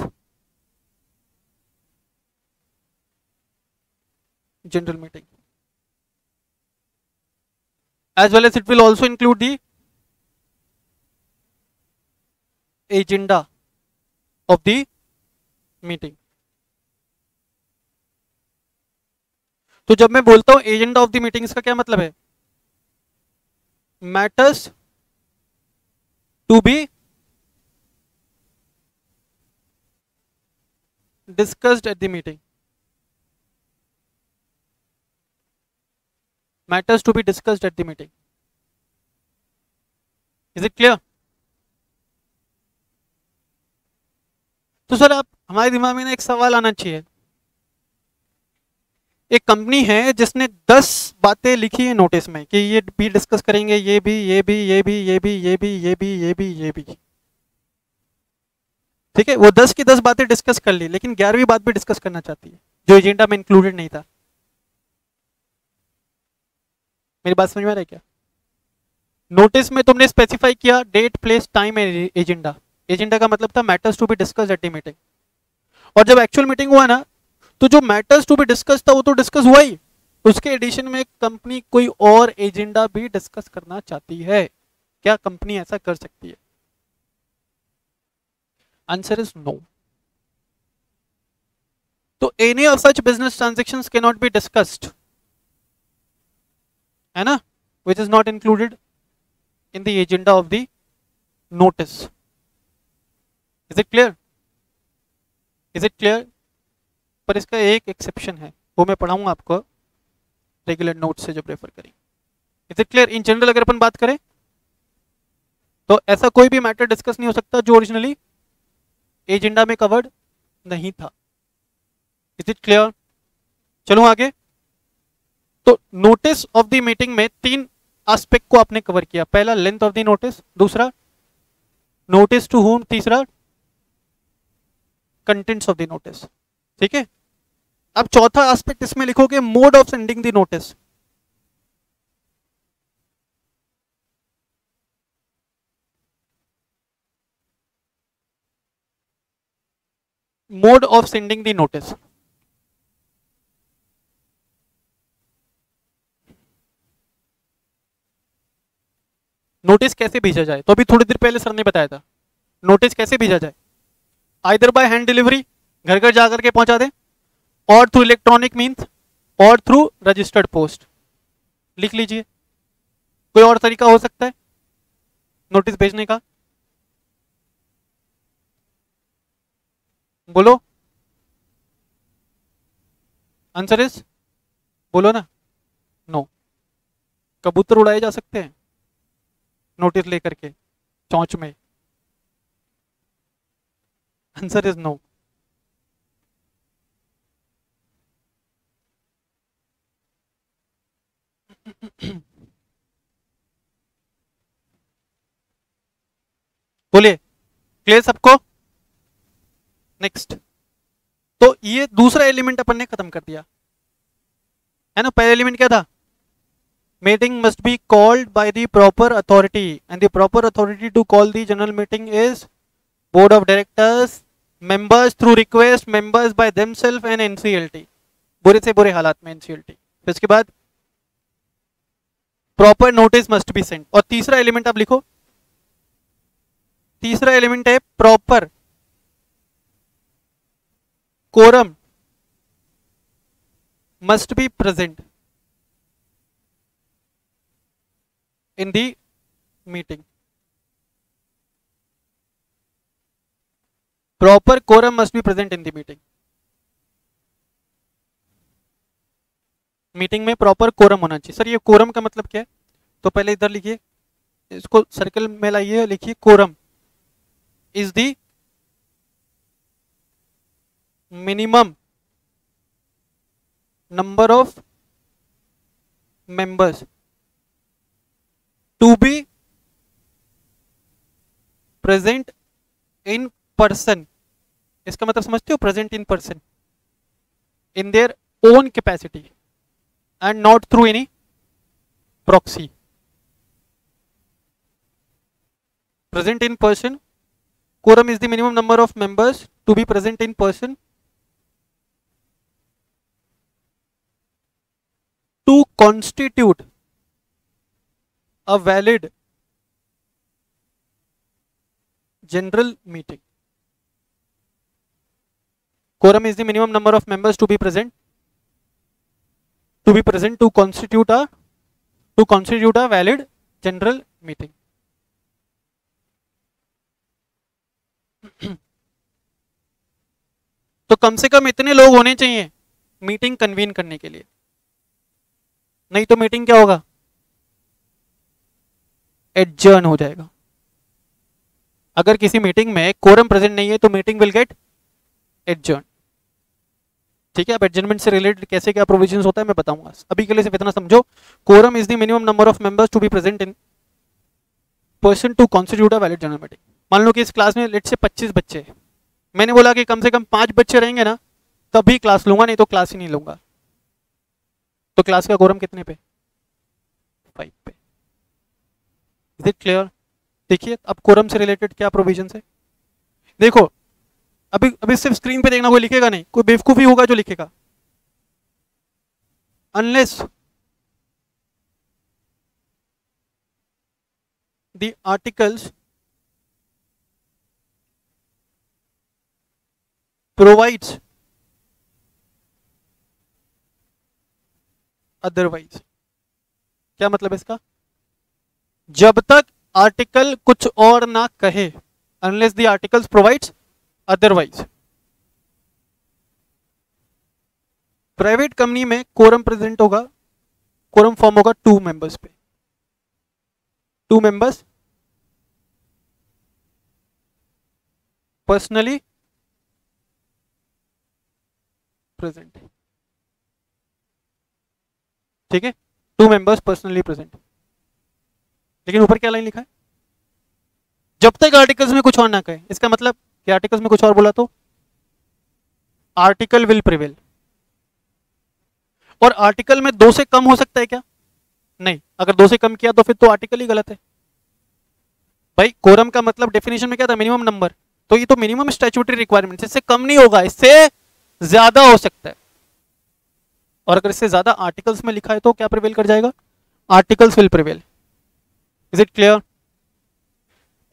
general meeting, as well as it will also include the agenda of the meeting. तो जब मैं बोलता हूं एजेंडा ऑफ द मीटिंग, इसका क्या मतलब है? Matters to be discussed at the meeting, matters to be discussed at the meeting. Is it clear? तो सर आप, हमारे दिमाग में ना एक सवाल आना चाहिए। एक कंपनी है जिसने 10 बातें लिखी है नोटिस में कि ये भी डिस्कस करेंगे, ये भी, ये भी, ये भी, ये भी, ये भी, ये भी, ये भी, ये भी। ठीक है, वो 10 की 10 बातें डिस्कस कर ली, लेकिन 11वीं बात भी डिस्कस करना चाहती है जो एजेंडा में इंक्लूडेड नहीं था। मेरी बात समझ में आ रहा है क्या? नोटिस में तुमने स्पेसिफाई किया date, place, time, agenda. Agenda का मतलब था matters to be discuss at the meeting. और जब एक्चुअल मीटिंग हुआ ना, तो जो मैटर्स टू बी डिस्कस था वो तो डिस्कस हुआ ही, उसके एडिशन में कंपनी कोई और एजेंडा भी डिस्कस करना चाहती है। क्या कंपनी ऐसा कर सकती है? Answer is no. तो any of such business transactions can not be discussed, है ना, which is not included in the agenda of the notice. Is it clear? Is it clear? पर इसका एक एक्सेप्शन है, वो मैं पढ़ाऊंगा आपको रेगुलर नोट से जब रेफर करेंगे। Is it clear? In general अगर अपन बात करें तो ऐसा कोई भी मैटर डिस्कस नहीं हो सकता जो ओरिजिनली एजेंडा में कवर्ड नहीं था। Is it clear? चलो आगे। तो नोटिस ऑफ द मीटिंग में 3 एस्पेक्ट को आपने कवर किया। पहला लेंथ ऑफ द नोटिस, दूसरा नोटिस टू होम, तीसरा कंटेंट्स ऑफ द नोटिस। ठीक है, अब चौथा एस्पेक्ट इसमें लिखोगे mode of sending the notice. Mode of sending the notice. Notice कैसे भेजा जाए, तो अभी थोड़ी देर पहले सर ने बताया था नोटिस कैसे भेजा जाए। आइदर बाय हैंड डिलीवरी, घर घर जाकर के पहुंचा दें, और थ्रू इलेक्ट्रॉनिक मीन्स, और थ्रू रजिस्टर्ड पोस्ट। लिख लीजिए, कोई और तरीका हो सकता है नोटिस भेजने का? बोलो, आंसर इज, बोलो ना। नो। कबूतर उड़ाए जा सकते हैं नोटिस लेकर के चौंच में? Answer is no. बोलिए, क्लियर सबको? नेक्स्ट, तो ये दूसरा एलिमेंट अपन ने खत्म कर दिया है ना। पहला एलिमेंट क्या था, meeting must be called by the proper authority and the proper authority to call the general meeting is board of directors, members through request, members by themselves and NCLT, बुरे से बुरे हालात में एनसीएलटी। फिर उसके बाद proper notice must be sent. और तीसरा एलिमेंट आप लिखो, तीसरा एलिमेंट है proper quorum must be present in the meeting. Proper quorum must be present in the meeting. Meeting में प्रॉपर कोरम होना चाहिए। सर ये कोरम का मतलब क्या है, तो पहले इधर लिखिए, इसको सर्कल में लाइए, लिखिए quorum is the minimum number of members to be present in person. इसका मतलब समझते हो, present in person in their own capacity and not through any proxy. Present in person, quorum is the minimum number of members to be present in person to constitute a valid general meeting. Quorum is the minimum number of members to be present to constitute a valid general meeting. तो कम से कम इतने लोग होने चाहिए meeting convene करने के लिए, नहीं तो मीटिंग क्या होगा, एडजर्न हो जाएगा। अगर किसी मीटिंग में कोरम प्रेजेंट नहीं है तो मीटिंग विल गेट एडजर्न। ठीक है, अब एडजर्नमेंट से रिलेटेड कैसे क्या प्रोविजंस होता है मैं बताऊंगा, अभी के लिए सिर्फ इतना समझो। Quorum is the minimum number of members to be present in person to constitute a valid general meeting. मान लो कि इस क्लास में लेट से 25 बच्चे हैं, मैंने बोला कि कम से कम 5 बच्चे रहेंगे ना तभी क्लास लूंगा, नहीं तो क्लास ही नहीं लूंगा। तो क्लास का कोरम कितने पे, 5 पे। Is it clear? देखिए अब कोरम से रिलेटेड क्या प्रोविजन है, देखो अभी सिर्फ स्क्रीन पे देखना, कोई लिखेगा नहीं, कोई बेवकूफी होगा जो लिखेगा। Unless the articles provides otherwise. क्या मतलब इसका, जब तक आर्टिकल कुछ और ना कहे, unless the articles provides otherwise. Private company में कोरम प्रेजेंट होगा, कोरम फॉर्म होगा 2 मेंबर्स पे, 2 मेंबर्स पर्सनली प्रेजेंट। ठीक है, 2 मेंबर्स पर्सनली प्रेजेंट। लेकिन ऊपर क्या लाइन लिखा है, जब तक आर्टिकल्स में कुछ और ना कहे। इसका मतलब कि आर्टिकल्स में कुछ और बोला तो आर्टिकल विल प्रिवेल। और आर्टिकल में 2 से कम हो सकता है क्या, नहीं। अगर 2 से कम किया तो फिर तो आर्टिकल ही गलत है भाई। कोरम का मतलब डेफिनेशन में क्या था, मिनिमम नंबर, तो ये तो मिनिमम स्टैट्यूटरी रिक्वायरमेंट, इससे कम नहीं होगा, इससे ज्यादा हो सकता है। और अगर इससे ज्यादा आर्टिकल्स में लिखा है तो क्या प्रिवेल कर जाएगा, articles will prevail. Is it clear?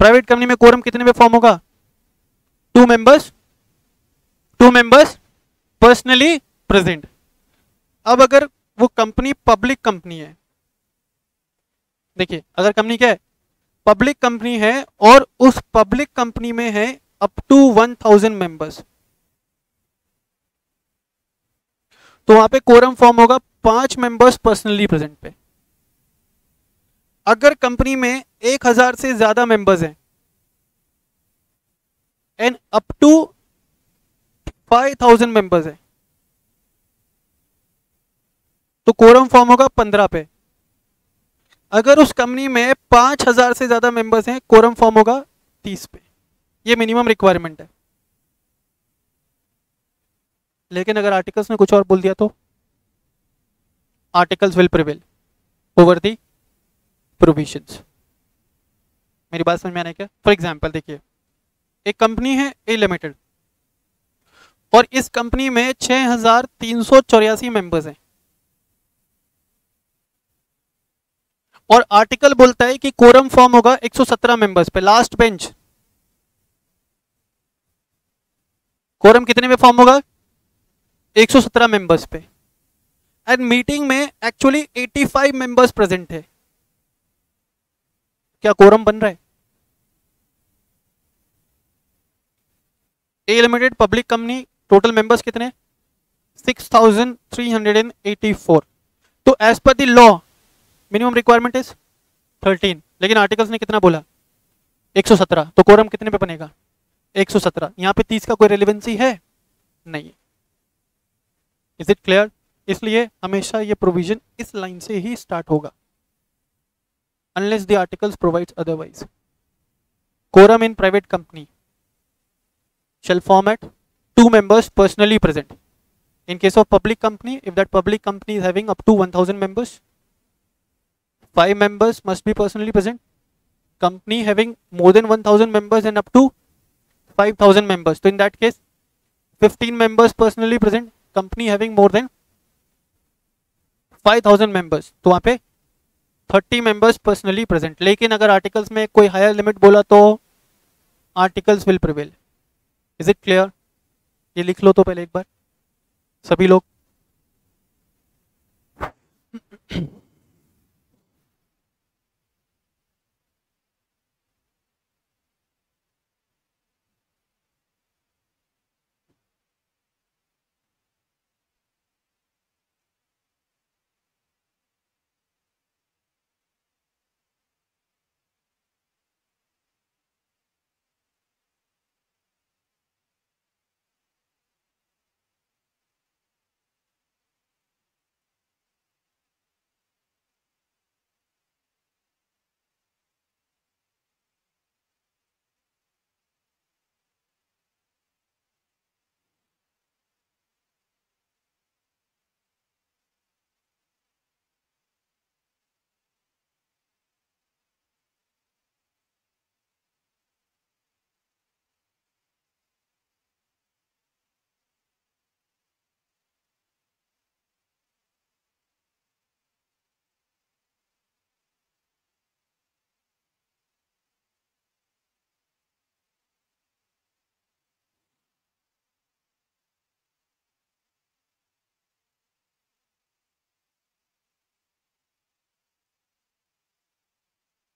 Private company में कोरम कितने में फॉर्म होगा, 2 मेंबर्स पर्सनली प्रेजेंट। अब अगर वो कंपनी पब्लिक कंपनी है, देखिए अगर कंपनी क्या है, पब्लिक कंपनी है और उस पब्लिक कंपनी में है अप टू 1000 मेंबर्स, तो वहां पे कोरम फॉर्म होगा 5 मेंबर्स पर्सनली प्रेजेंट पे। अगर कंपनी में 1000 से ज्यादा मेंबर्स हैं एंड अप टू 5000 मेंबर्स है तो कोरम फॉर्म होगा 15 पे। अगर उस कंपनी में 5000 से ज्यादा मेंबर्स हैं, कोरम फॉर्म होगा 30 पे। ये मिनिमम रिक्वायरमेंट है। लेकिन अगर आर्टिकल्स ने कुछ और बोल दिया तो articles will prevail over the provisions. मेरी बात समझ में आना है क्या? फॉर एग्जाम्पल देखिए, एक कंपनी है ए लिमिटेड और इस कंपनी में 6,384 मेंबर्स हैं और आर्टिकल बोलता है कि कोरम फॉर्म होगा 117 मेंबर्स पे, लास्ट बेंच। कोरम कितने में फॉर्म होगा? 117 मेंबर्स पे। एंड मीटिंग में एक्चुअली 85 मेंबर्स प्रेजेंट है, क्या कोरम बन रहा है? ए limited public company, total members कितने? 6,384। तो as per the law minimum requirement is 13, लेकिन आर्टिकल्स ने कितना बोला? 117। तो कोरम कितने पे बनेगा? 117। यहाँ पे 30 का कोई रेलिवेंसी है नहीं। Is it clear? इसलिए हमेशा ये प्रोविजन इस लाइन से ही स्टार्ट होगा, unless the articles provides otherwise. Quorum in private company shall form at 2 members personally present. In case of public company, if that public company is having up to 1,000 members, 5 members must be personally present. Company having more than 1,000 members and up to 5,000 members, so in that case 15 members personally present. Company having more than 5,000 members, तो वहाँ पे 30 members personally present. लेकिन अगर articles में कोई higher limit बोला तो articles will prevail. Is it clear? ये लिख लो तो पहले एक बार सभी लोग।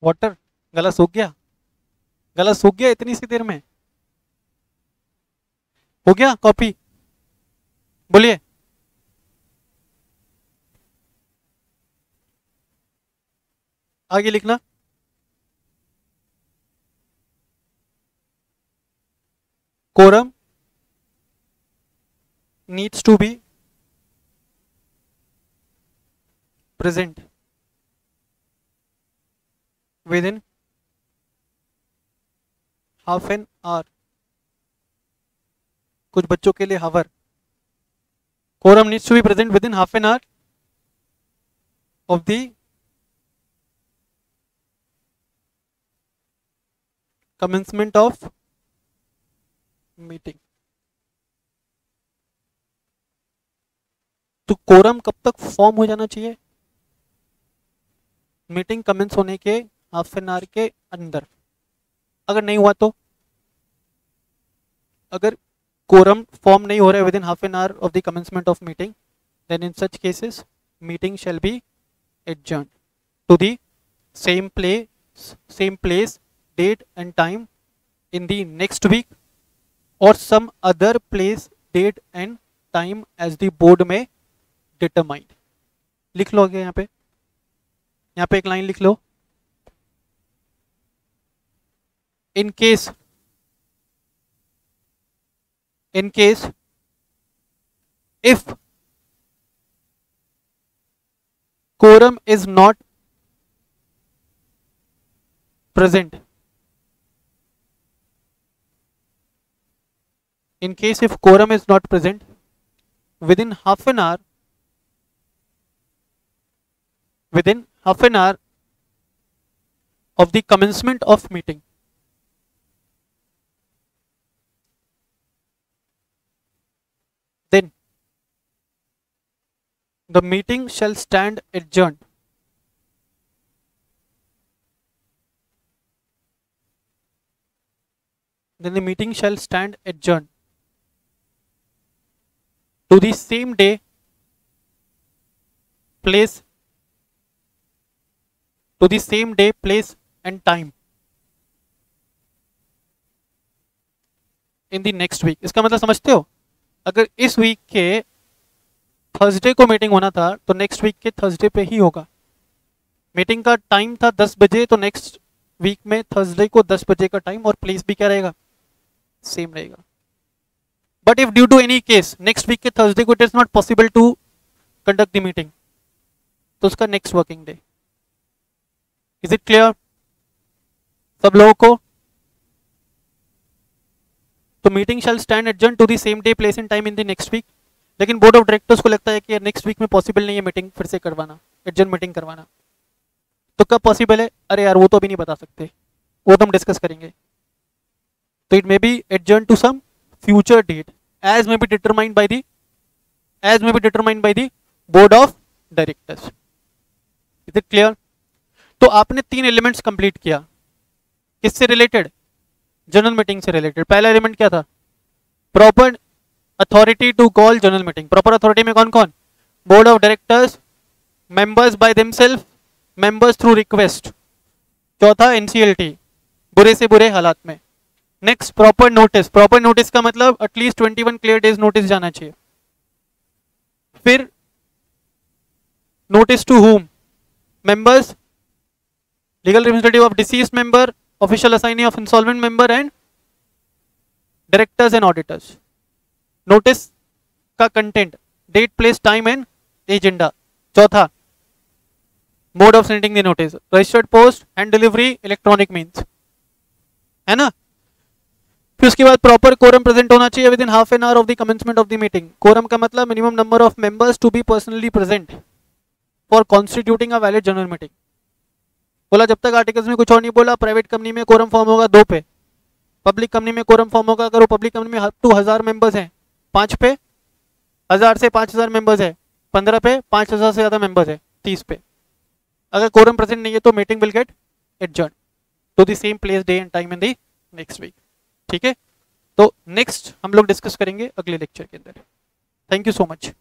वाटर गला सूख गया? गला सूख गया इतनी सी देर में? हो गया कॉपी? बोलिए। आगे लिखना। Quorum needs to be present within half an hour. कुछ बच्चों के लिए however. Quorum needs to be present within half an hour of the commencement of meeting. तो कोरम कब तक फॉर्म हो जाना चाहिए? मीटिंग कमेंस होने के हाफ एन आवर के अंदर। अगर नहीं हुआ तो, अगर कोरम फॉर्म नहीं हो रहा है within half an hour of the commencement of meeting, then in such cases meeting shall be adjourned to the same place date and time in the next week और some other place date and time as the board में determined. लिख लो आगे, यहाँ पे एक line लिख लो। In case if quorum is not present, in case if quorum is not present, within half an hour of the commencement of meeting. Then the meeting shall stand adjourned. Then the meeting shall stand adjourned to the same day, place, and time in the next week. इसका मतलब समझते हो? अगर इस week के Thursday को meeting होना था तो नेक्स्ट वीक के थर्सडे पे ही होगा. मीटिंग का टाइम था 10 बजे, तो नेक्स्ट वीक में थर्सडे को 10 बजे का टाइम और प्लेस भी क्या रहेगा? सेम रहेगा. But if due to any case next week के थर्सडे को it is not possible to conduct the meeting, तो उसका next working day. Is it clear सब लोगों को? तो meeting shall stand adjourn to the same day, place and time in the next week. लेकिन board of directors को लगता है कि नेक्स्ट वीक में पॉसिबल नहीं है मीटिंग फिर से करवाना, एडजर्न मीटिंग करवाना. तो कब पॉसिबल है? अरे यार वो तो अभी नहीं बता सकते, वो तो हम डिस्कस करेंगे. तो it may be adjourn to some future date as may be determined by the board of directors. Is it clear? तो आपने 3 एलिमेंट्स कंप्लीट किया. किससे रिलेटेड? जनरल मीटिंग से रिलेटेड. पहला एलिमेंट क्या था? Proper authority to call general meeting. Proper authority में कौन कौन? Board of directors, members by themselves, members through request. चौथा एनसीएलटी, बुरे से बुरे हालात में. Next proper notice. Proper notice का मतलब एटलीस्ट 21 क्लियर डेज नोटिस जाना चाहिए. फिर notice to whom? Members, legal representative of deceased member, official assignee of insolvent member and directors and auditors. Notice का content, date, place, time and agenda. चौथा mode of sending the notice, registered post, hand delivery, electronic means, है ना. फिर उसके बाद proper quorum present होना चाहिए within half an hour of the commencement of the meeting. Quorum का मतलब minimum number of members to be personally present for constituting a valid general meeting. बोला जब तक आर्टिकल्स में कुछ और नहीं बोला. प्राइवेट कंपनी में कोरम फॉर्म होगा 2 पे, पब्लिक कंपनी में कोरम फॉर्म होगा, अगर वो पब्लिक कंपनी में अप टू 1000 मेंबर्स हैं 5 पे, 1000 से 5000 मेंबर्स है 15 पे, 5000 से ज्यादा मेंबर्स है 30 पे. अगर कोरम प्रेजेंट नहीं है तो meeting will get adjourn to the same place, day and time in the next week. ठीक है, तो नेक्स्ट हम लोग डिस्कस करेंगे अगले लेक्चर के अंदर. Thank you so much.